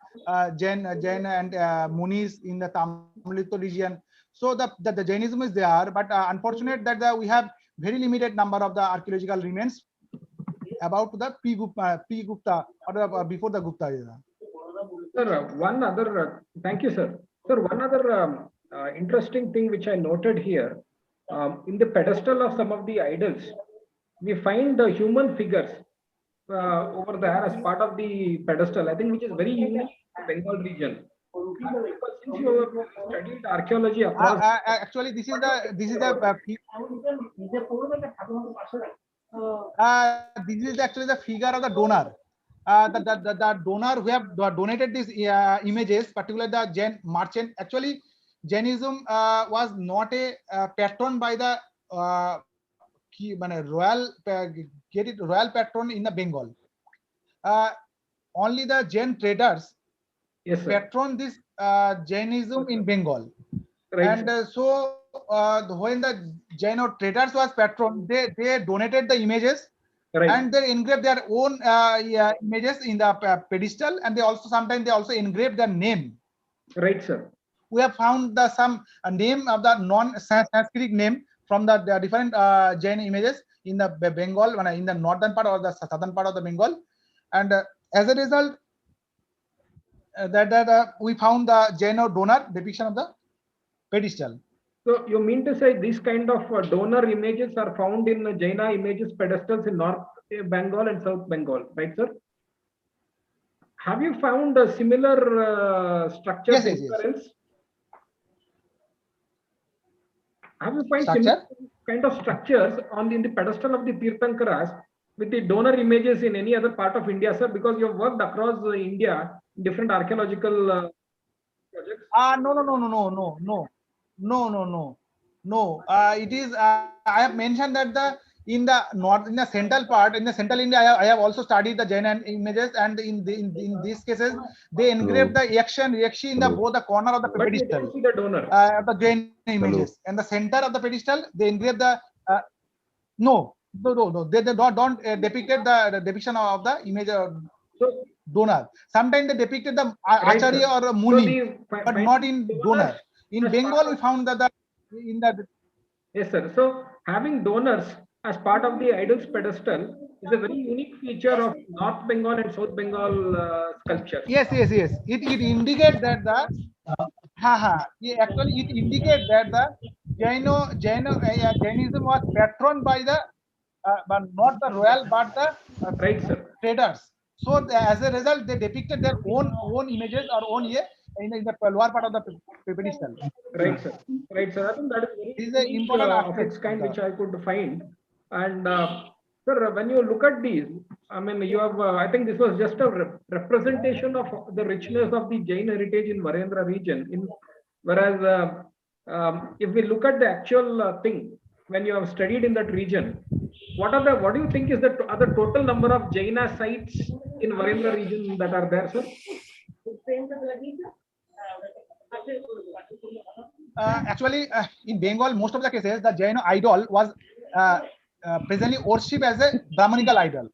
Jain and Munis in the Tamilito region. So the Jainism is there, but unfortunate that we have very limited number of the archaeological remains about the pre-Gupta or before the Gupta era. Sir, one other, thank you, sir. Sir, one other interesting thing which I noted here, in the pedestal of some of the idols, we find the human figures over there as part of the pedestal, I think, which is very unique to Bengal region. Because since you have studied archaeology across, actually, this is the this is actually the figure of the donor. The donor who have donated these images, particularly the Jain merchant. Actually, Jainism was not a patron by the royal patron in the Bengal. Only the Jain traders Yes, sir. patron this Jainism in Bengal. Right, And sir. when the Jain traders was patron, they donated the images Right. and they engraved their own images in the pedestal, and they also sometimes they also engraved their name. Right, sir. We have found some name of the non-Sanskrit name from the different Jain images in the Bengal, in the northern part or the southern part of the Bengal, and as a result, we found the Jain donor depiction of the pedestal. So you mean to say this kind of donor images are found in Jaina images pedestals in North Bengal and South Bengal, right, sir? Have you found similar structures Yes. anywhere else? Have you find similar Structure? kind of structures in the pedestal of the Tirthankaras with the donor images in any other part of India, sir? Because you have worked across India in different archaeological projects. No. It is. I have mentioned that in the central part, in the central India, I have also studied the Jain images, and in these cases, they engraved the action reaction in the both the corner of the But you pedestal. don't see the donor. The Jain images, and the center of the pedestal, they engraved the no. They don't depicted the depiction of the image So, donor. Sometimes they depicted the right, Acharya sir. or So Muni, the but not finding in donors donor. In as part Bengal, we of, found that in the yes, sir. So having donors as part of the idol's pedestal is a very unique feature of North Bengal and South Bengal sculptures. yes. It indicates that the actually it indicates that the Jainism was patroned by the but not the royal but the Right, sir. traders. So as a result, they depicted their own images or own in the lower part of the pedestal. Right, sir. Right, sir. I think that is very This is an unique important of aspect its of kind the. which I could find. And sir, when you look at these, I mean, you have. I think this was just a representation of the richness of the Jain heritage in Varendra region. Whereas, if we look at the actual thing, when you have studied in that region, what do you think is the other total number of Jaina sites in Varendra region that are there, sir? Actually, in Bengal, most of the cases, the Jain idol was presently worshipped as a Brahmanical idol.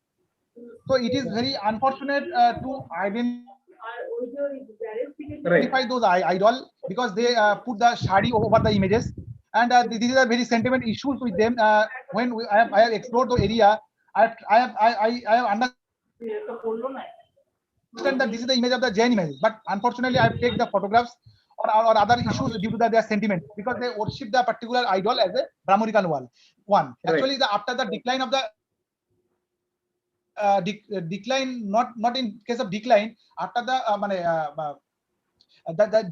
So it is very unfortunate to identify Right. those idol because they put the shadi over the images, and these are very sentiment issues with them. When I have explored the area, I have understand that this is the image of the Jain image, but unfortunately, I have taken the photographs or other issues due to their sentiment because they worship the particular idol as a Brahmanical one. Actually, Right. after the decline of the decline, not in case of decline, after the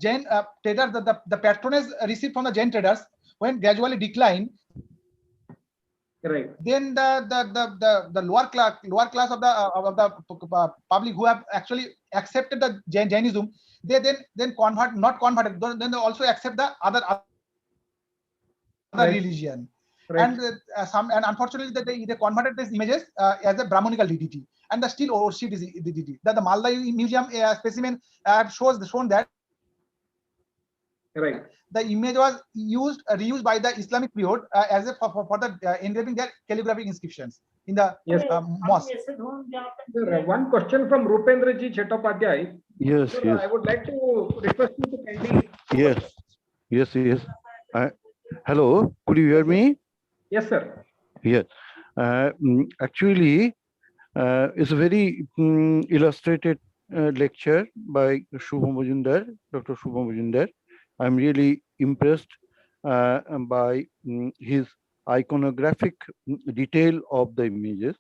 Jain traders, the patronage received from the Jain traders when gradually decline, Right. then the lower class of the public who have actually accepted the Jainism, they then not converted, then they also accept the other Right. religion. Right. And unfortunately they converted these images as a Brahmanical deity, and the still worship is the deity. That the Malda Museum specimen shown that Right. the image was reused by the Islamic period as a for the engraving their calligraphic inscriptions in the Yes. mosque. Sir, one question from Rupendra Ji Chattopadhyay. Yes, Sir, yes, I would like to request you to kindly. yes. Hello, could you hear me? Yes, sir. Yes. Actually, it's a very illustrated lecture by Shubha Majumder, Dr. Shubha Majumder. I'm really impressed by his iconographic detail of the images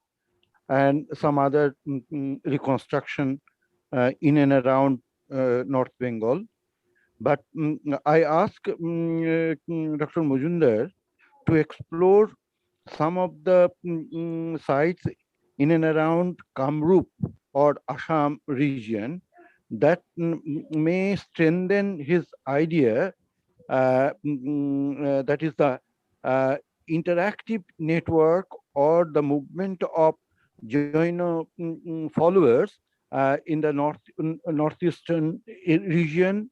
and some other reconstruction in and around North Bengal. But I asked Dr. Majumder to explore some of the sites in and around Kamrup or Assam region that may strengthen his idea that is the interactive network or the movement of Jaina followers in the northeastern region,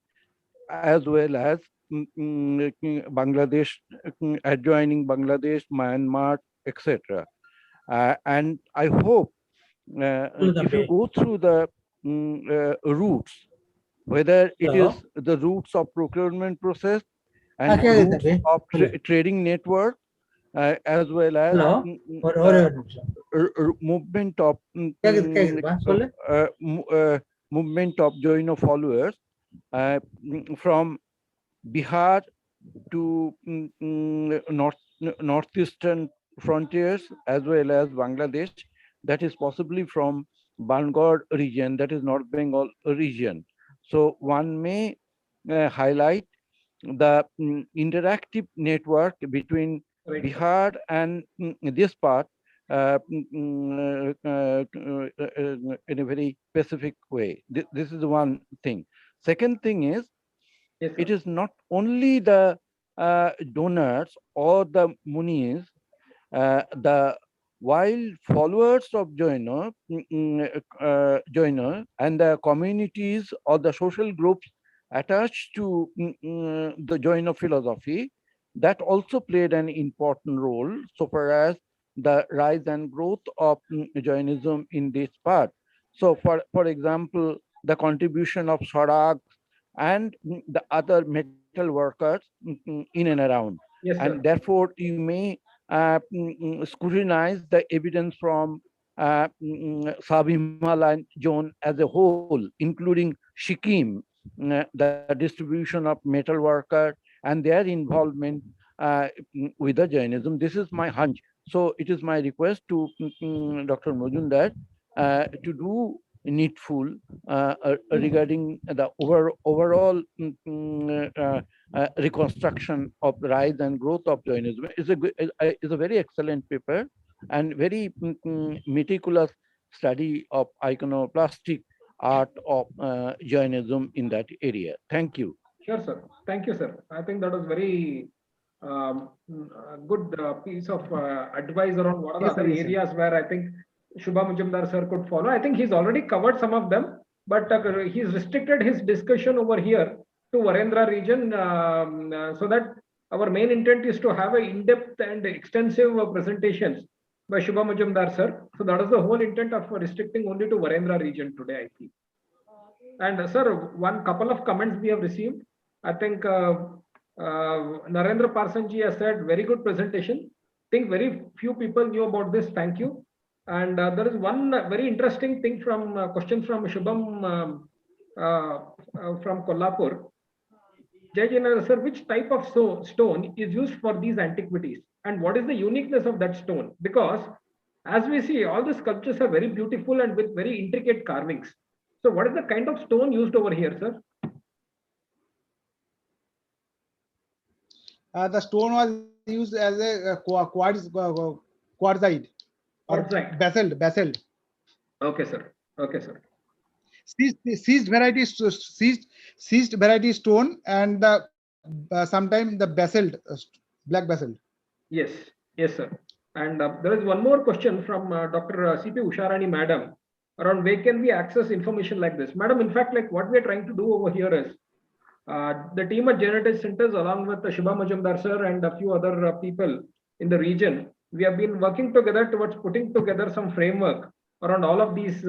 as well as Bangladesh, adjoining Bangladesh, Myanmar, etc. And I hope if you go through the routes, whether it is the routes of procurement process and routes of trading network, as well as movement of movement of Jaina followers from Bihar to northeastern frontiers, as well as Bangladesh, that is possibly from Bangalore region, that is North Bengal region. So one may highlight the interactive network between Bihar and this part in a very specific way. This is one thing. Second thing is, it is not only the donors or the munis, the while followers of Jaina and the communities or the social groups attached to the Jaina philosophy, that also played an important role so far as the rise and growth of Jainism in this part. So, for example, the contribution of Swaraj and the other metal workers in and around. And therefore, you may scrutinize the evidence from sub-Himalayan zone as a whole, including Sikkim, the distribution of metal workers and their involvement with the Jainism. This is my hunch. So it is my request to Dr. Majumder to do needful regarding the overall reconstruction of the rise and growth of Jainism. Is a very excellent paper and very meticulous study of iconoclastic art of Jainism in that area. Thank you. Sure, sir. Thank you, sir. I think that was very good piece of advice around what are the other areas where I think Shubha Majumdar sir could follow. I think he's already covered some of them, but he's restricted his discussion over here to Varendra region so that our main intent is to have an in-depth and extensive presentations by Shubha Majumdar sir. So that is the whole intent of restricting only to Varendra region today, I think. And sir, one couple of comments we have received. I think Narendra Parsanji has said very good presentation. I think very few people knew about this. Thank you. And there is one very interesting thing from question from Shubham from Kolhapur. Jaina sir, which type of stone is used for these antiquities, and what is the uniqueness of that stone? Because as we see, all the sculptures are very beautiful and with very intricate carvings. So what is the kind of stone used over here, sir? The stone was used as a quartzite or basalt. Okay, sir. Okay, sir. Seized variety stone and the sometimes the basalt, black basalt. Yes, yes, sir. And there is one more question from Dr. C.P. Usharani, madam, around where can we access information like this, madam. In fact, like what we are trying to do over here is the team at Genetics Centers, along with Shubha Majumdar sir and a few other people in the region, we have been working together towards putting together some framework around all of these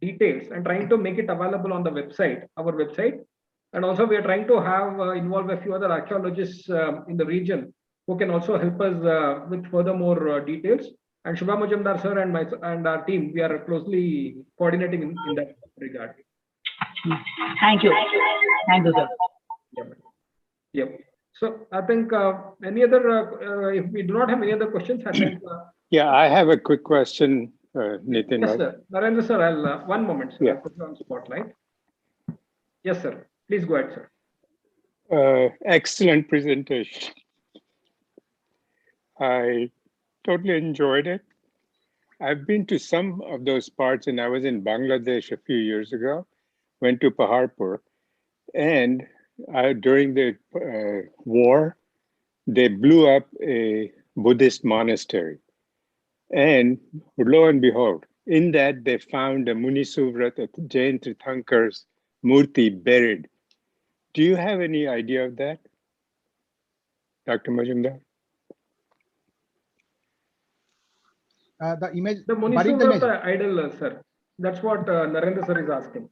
details and trying to make it available on the website, our website. And also we are trying to have involve a few other archaeologists in the region who can also help us with furthermore details. And Shubha Majumdar sir and our team, we are closely coordinating in that regard. Thank you. Thank you, sir. Yep. So I think any other, if we do not have any other questions, I think. Yeah, I have a quick question, Nitin. Yes, sir. Narendra sir, I'll one moment, sir. Yeah. I'll put you on spotlight. Yes, sir. Please go ahead, sir. Excellent presentation. I totally enjoyed it. I've been to some of those parts, and I was in Bangladesh a few years ago, went to Paharpur, and during the war, they blew up a Buddhist monastery. And lo and behold, in that they found a Munisuvrat, a Jain Tirthankar's murti buried. Do you have any idea of that, Dr. Majumdar? The image, The buried the image. Munisuvrat idol, sir. That's what Narendra sir is asking.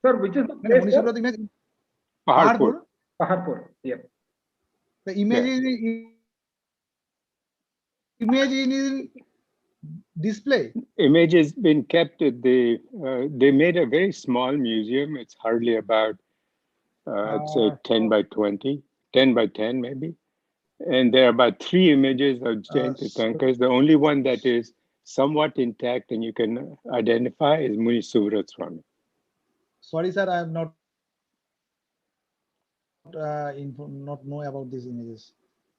Sir, which is the place? Munisuvrat image. Paharpur. Paharpur. Yeah. The image is in display. Image has been kept at the, they made a very small museum. It's hardly about, I'd say 10 by 20, 10 by 10 maybe. And there are about 3 images of Jain Tirthankars. The only one that is somewhat intact and you can identify is Munisuvrat Swami. Sorry, sir, I am not not know about these images.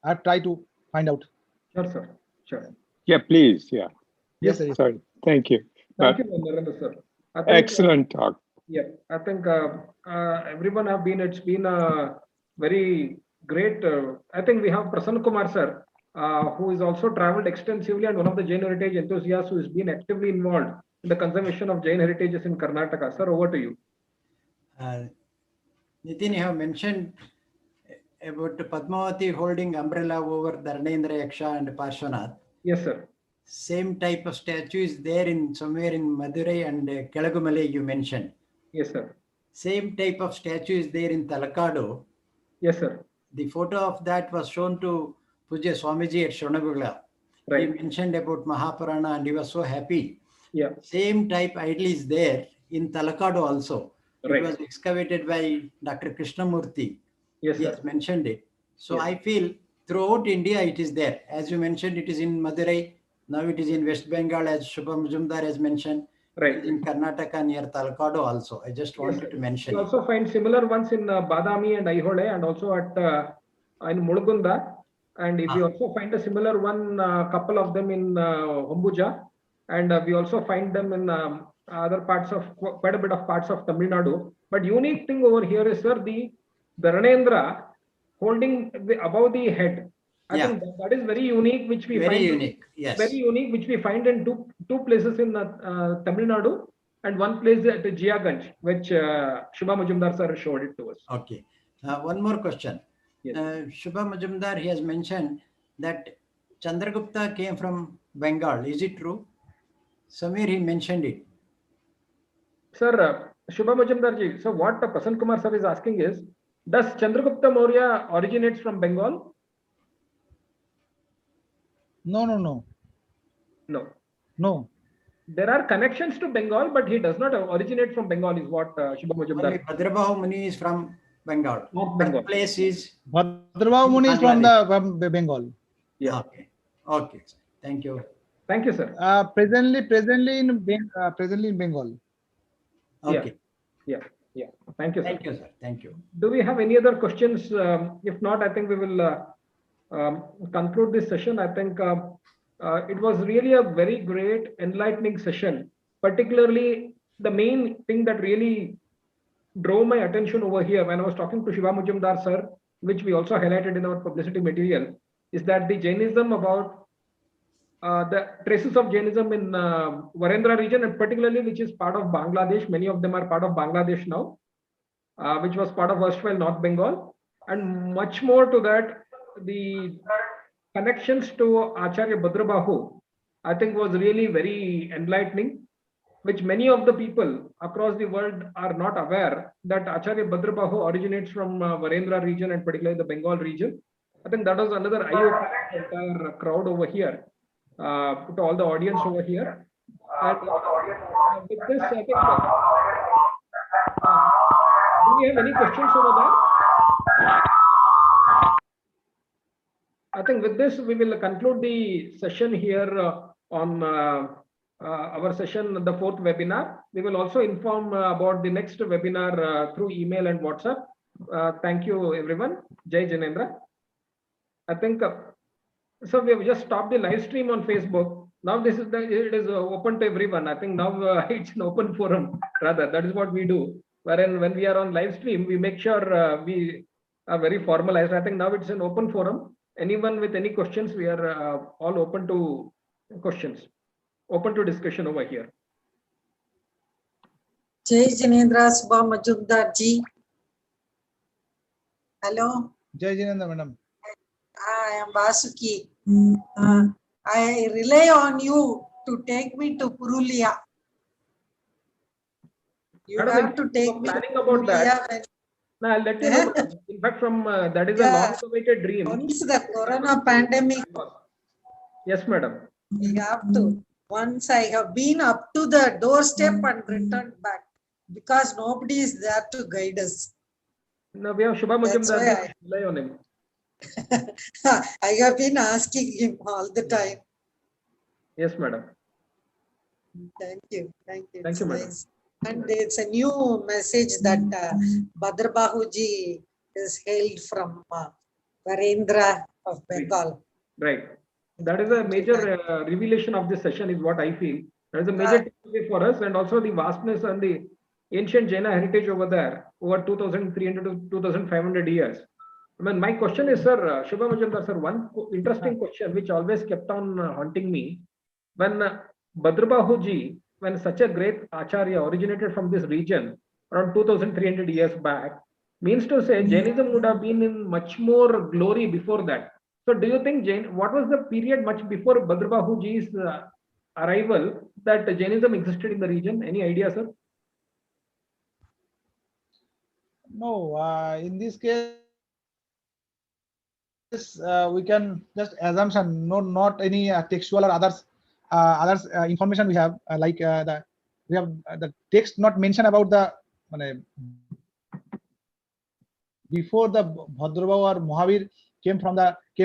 I have tried to find out. Sure, sir. Sure. Yeah, please. Yeah. Yes, sir. Sorry. Thank you. Thank you, Narendra sir. I think, Excellent talk. Yeah, I think everyone have been. It's been a very great. I think we have Prasanna Kumar sir, who is also traveled extensively and one of the Jain heritage enthusiasts who has been actively involved in the conservation of Jain heritages in Karnataka. Sir, over to you. Nitin, you have mentioned about Padmavati holding umbrella over Dharnendra Yaksha and Parshvanath. Yes, sir. Same type of statue is there in somewhere in Madurai and Kelagumale you mentioned. Yes, sir. Same type of statue is there in Talakadu. Yes, sir. The photo of that was shown to Pujya Swamiji at Shonagula. Right. He mentioned about Mahapurana and he was so happy. Yeah. Same type idol is there in Talakadu also. Right. It was excavated by Dr. Krishnamurthy. Yes, He sir. has mentioned it. So Yes. I feel throughout India it is there. As you mentioned, it is in Madurai. Now it is in West Bengal, as Shubha Majumdar has mentioned. Right. It is in Karnataka near Talakadu also. I just wanted to mention You it. also find similar ones in Badami and Aihole and also at in Mulgunda. And if we also find a similar one, couple of them in Humbuja, and we also find them in other parts of quite a bit of parts of Tamil Nadu. But unique thing over here is, sir, the Ranendra holding above the head. I think that is very unique, which we Very find unique. Yes. very unique, which we find in two places in Tamil Nadu and one place at Jiaganj, which Shubha Majumdar sir showed it to us. Okay. One more question. Yes. Shubha Majumdar, he has mentioned that Chandragupta came from Bengal. Is it true? Somewhere he mentioned it. Sir, Shubha Majumdar ji, so what Prasanna Kumar sir is asking is, does Chandragupta Maurya originates from Bengal? No, no, no, No. no. There are connections to Bengal, but he does not originate from Bengal, is what Shubha Only Majumdar. Bhadrabahu Muni is from Bengal. North Bengal. Birthplace is Bhadrabahu Muni is from the Bengal. Yeah. okay. Okay. Thank you. Thank you, sir. Presently in Bengal. Okay. Yeah. Thank you, sir. Thank you, sir. Thank you. Do we have any other questions? If not, I think we will conclude this session. I think it was really a very great, enlightening session. Particularly, the main thing that really drove my attention over here when I was talking to Shiva Majumdar sir, which we also highlighted in our publicity material, is that the Jainism about the traces of Jainism in Varendra region, and particularly which is part of Bangladesh. Many of them are part of Bangladesh now, which was part of erstwhile North Bengal. And much more to that, the connections to Acharya Bhadrabahu, I think was really very enlightening, which many of the people across the world are not aware that Acharya Bhadrabahu originates from Varendra region and particularly the Bengal region. I think that was another eye-opener to the entire crowd over here, to all the audience over here. And with this, I think, do we have any questions over there? I think with this, we will conclude the session here on our session, the 4th webinar. We will also inform about the next webinar through email and WhatsApp. Thank you, everyone. Jai Janendra. I think, so we have just stopped the live stream on Facebook. Now it is open to everyone. I think now it's an open forum, rather. That is what we do. wherein when we are on live stream, we make sure we are very formalized. I think now it's an open forum. Anyone with any questions, we are all open to questions, open to discussion over here. Jai Jinendra, Shubha Majumdar ji. Hello. Jai Jinendra, madam. I am Vasuki. I rely on you to take me to Purulia. You Madam, have to take me to planning about that. Purulia. No, I'll let you know. In fact, from that is a long-awaited dream. Once the corona pandemic. Yes, madam. We have to. Once I have been up to the doorstep and returned back because nobody is there to guide us. No, we have Shubha Majumdar. Rely on him. I have been asking him all the time. Yes, madam. Thank you. Thank you. Thank you, madam. And it's a new message that Bhadrabahu ji is hailed from Varendra of Bengal. Right. That is a major revelation of this session is what I feel. That is a major takeaway for us, and also the vastness and the ancient Jaina heritage over there, over 2,300 to 2,500 years. I mean, my question is, sir, Shubha Majumdar, sir, one interesting question which always kept on haunting me. When Bhadrabahu ji, when such a great Acharya originated from this region around 2,300 years back, means to say Jainism would have been in much more glory before that. So do you think what was the period much before Bhadrabahu ji's arrival that Jainism existed in the region? Any idea, sir? No, in this case, we can just assumption, no, not any textual or others information we have, we have the text not mention about the before the Bhadrabahu or Mahavir came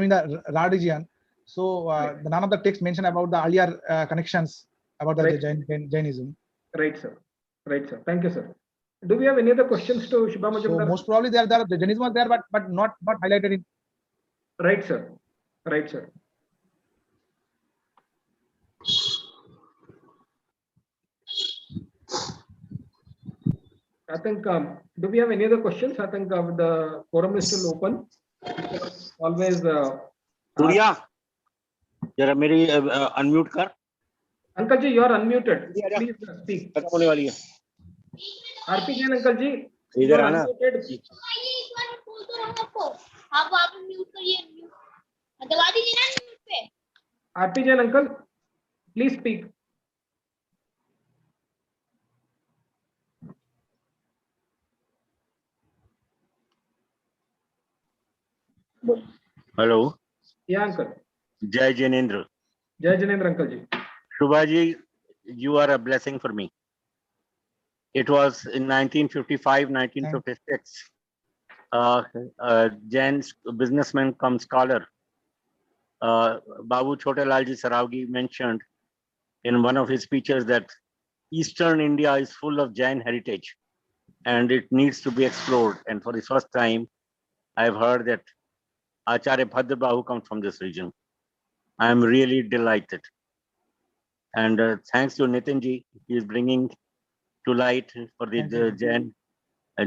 in the Ra region. So none of the text mention about the earlier connections about the Jainism. Right, sir. Right, sir. Thank you, sir. Do we have any other questions to Shubha Majumdar? So most probably the Jainism was there, but not highlighted in. Right, sir. Right, sir. I think, do we have any other questions? I think the forum is still open. Always. Surya, जरा मेरी unmute कर. Uncle ji, you are unmuted. Please speak. होने वाली है. RP Jain uncle ji. इधर आना. आप वापस म्यूट करिए. दबा दीजिए ना म्यूट पे. RP Jain uncle, please speak. Hello. Yeah, uncle. Jai Jinendra. Jai Jinendra uncle ji. Shubha ji, you are a blessing for me. It was in 1955, 1956. Jain businessman cum scholar Babu Chotelalji Saravgi mentioned in one of his speeches that Eastern India is full of Jain heritage and it needs to be explored. And for the first time, I've heard that Acharya Bhadrabahu comes from this region. I'm really delighted. And thanks to Nitinji, he is bringing to light for the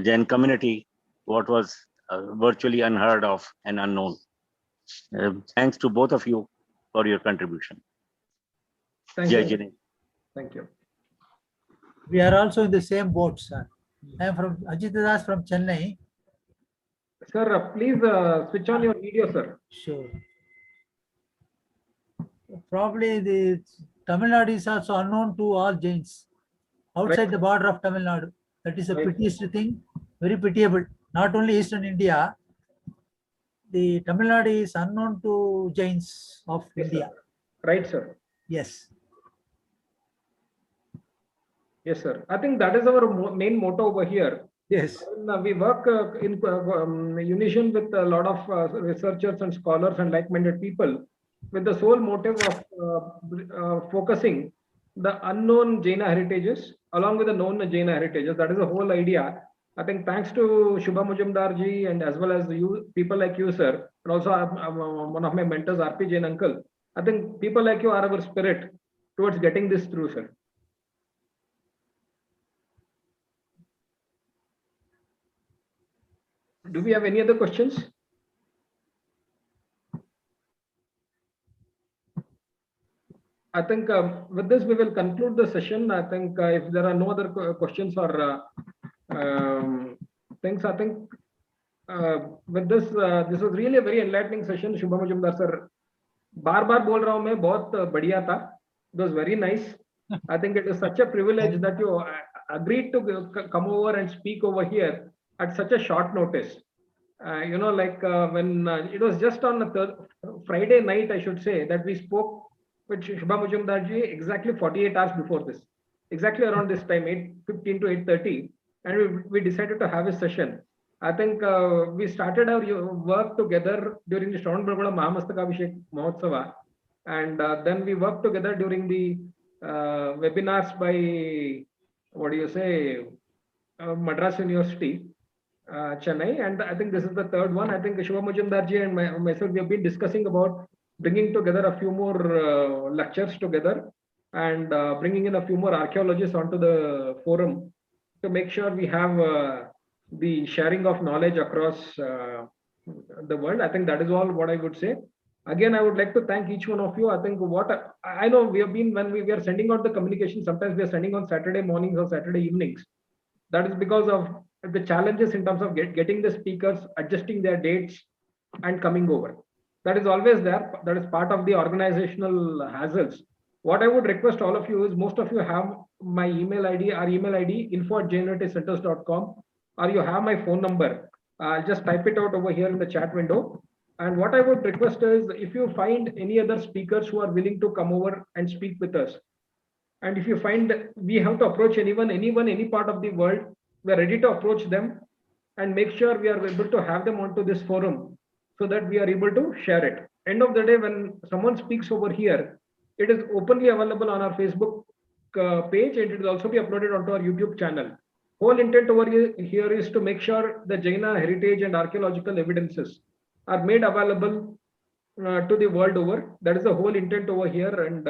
Jain community what was virtually unheard of and unknown. Thanks to both of you for your contribution. Thank you. Thank you. We are also in the same boat, sir. I am from Ajit Das from Chennai. Sir, please switch on your video, sir. Sure. Probably the Tamil Nadu is also unknown to all Jains outside the border of Tamil Nadu. That is a prettiest thing, very pitiable. Not only Eastern India, the Tamil Nadu is unknown to Jains of India. Sir. Right, sir. Yes. Yes, sir. I think that is our main motto over here. Yes. We work in unison with a lot of researchers and scholars and like-minded people with the sole motive of focusing the unknown Jaina heritages along with the known Jaina heritages. That is the whole idea. I think thanks to Shubha Majumdar ji and as well as you, people like you, sir, and also one of my mentors, RP Jain uncle. I think people like you are our spirit towards getting this through, sir. Do we have any other questions? I think with this we will conclude the session. I think if there are no other questions or things, I think with this this was really a very enlightening session. Shubha Majumdar sir, बार बोल रहा हूँ मैं, बहुत बढ़िया था. It was very nice. I think it is such a privilege that you agreed to come over and speak over here at such a short notice. You know, like when it was just on a Friday night, I should say, that we spoke with Shubha Majumdar ji exactly 48 hours before this, exactly around this time, 8:15 to 8:30, and we decided to have a session. I think we started our work together during the Shravan Belagodi Mahamastakabhishek Mahotsava, and then we worked together during the webinars by, what do you say, Madras University, Chennai, and I think this is the third one. I think Shubha Majumdar ji and myself, we have been discussing about bringing together a few more lectures together and bringing in a few more archaeologists onto the forum to make sure we have the sharing of knowledge across the world. I think that is all what I would say. Again, I would like to thank each one of you. I think what I know, we have been, when we are sending out the communication, sometimes we are sending on Saturday mornings or Saturday evenings. That is because of the challenges in terms of getting the speakers, adjusting their dates and coming over. That is always there. That is part of the organizational hassles. What I would request all of you is, most of you have my email ID, our email ID, info@jainheritagecenters.com, or you have my phone number. I'll just type it out over here in the chat window. And what I would request is, if you find any other speakers who are willing to come over and speak with us, and if you find we have to approach anyone, any part of the world, we are ready to approach them and make sure we are able to have them onto this forum so that we are able to share it. End of the day, when someone speaks over here, it is openly available on our Facebook page, and it will also be uploaded onto our YouTube channel. Whole intent over here is to make sure the Jaina heritage and archaeological evidences are made available to the world over. That is the whole intent over here. And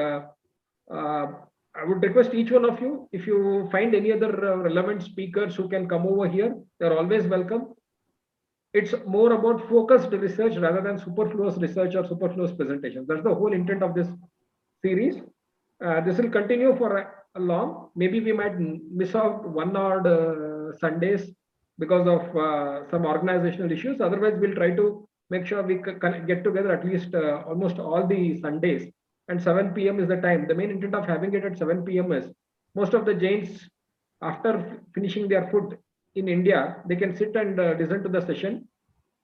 I would request each one of you, if you find any other relevant speakers who can come over here, they're always welcome. It's more about focused research rather than superfluous research or superfluous presentations. That's the whole intent of this series. This will continue for a long. Maybe we might miss out one or Sundays because of some organizational issues. Otherwise, we'll try to make sure we can get together at least almost all the Sundays. And 7 p.m. is the time. The main intent of having it at 7 p.m. is, most of the Jains, after finishing their food in India, they can sit and listen to the session.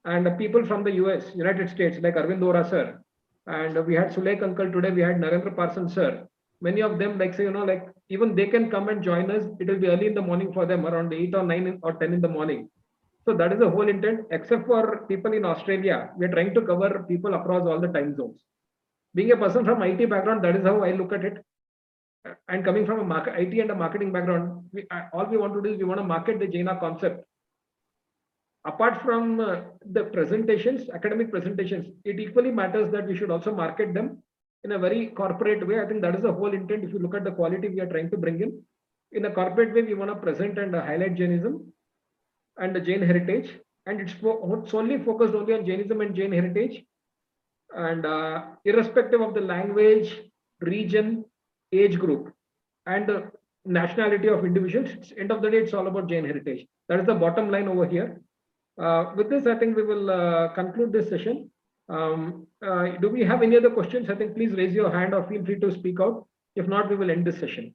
And people from the US, United States, like Arvind Ora sir, and we had Sulek uncle today, we had Narendra Parsons sir. Many of them, like say, you know, like even they can come and join us. It will be early in the morning for them, around 8 or 9 or 10 in the morning. So that is the whole intent. Except for people in Australia, we are trying to cover people across all the time zones. Being a person from IT background, that is how I look at it. And coming from a IT and a marketing background, all we want to do is we want to market the Jaina concept. Apart from the presentations, academic presentations, it equally matters that we should also market them in a very corporate way. I think that is the whole intent. If you look at the quality we are trying to bring in a corporate way, we want to present and highlight Jainism and the Jain heritage. And it's solely focused only on Jainism and Jain heritage. And irrespective of the language, region, age group, and the nationality of individuals, end of the day, it's all about Jain heritage. That is the bottom line over here. With this, I think we will conclude this session. Do we have any other questions? I think please raise your hand or feel free to speak out. If not, we will end this session.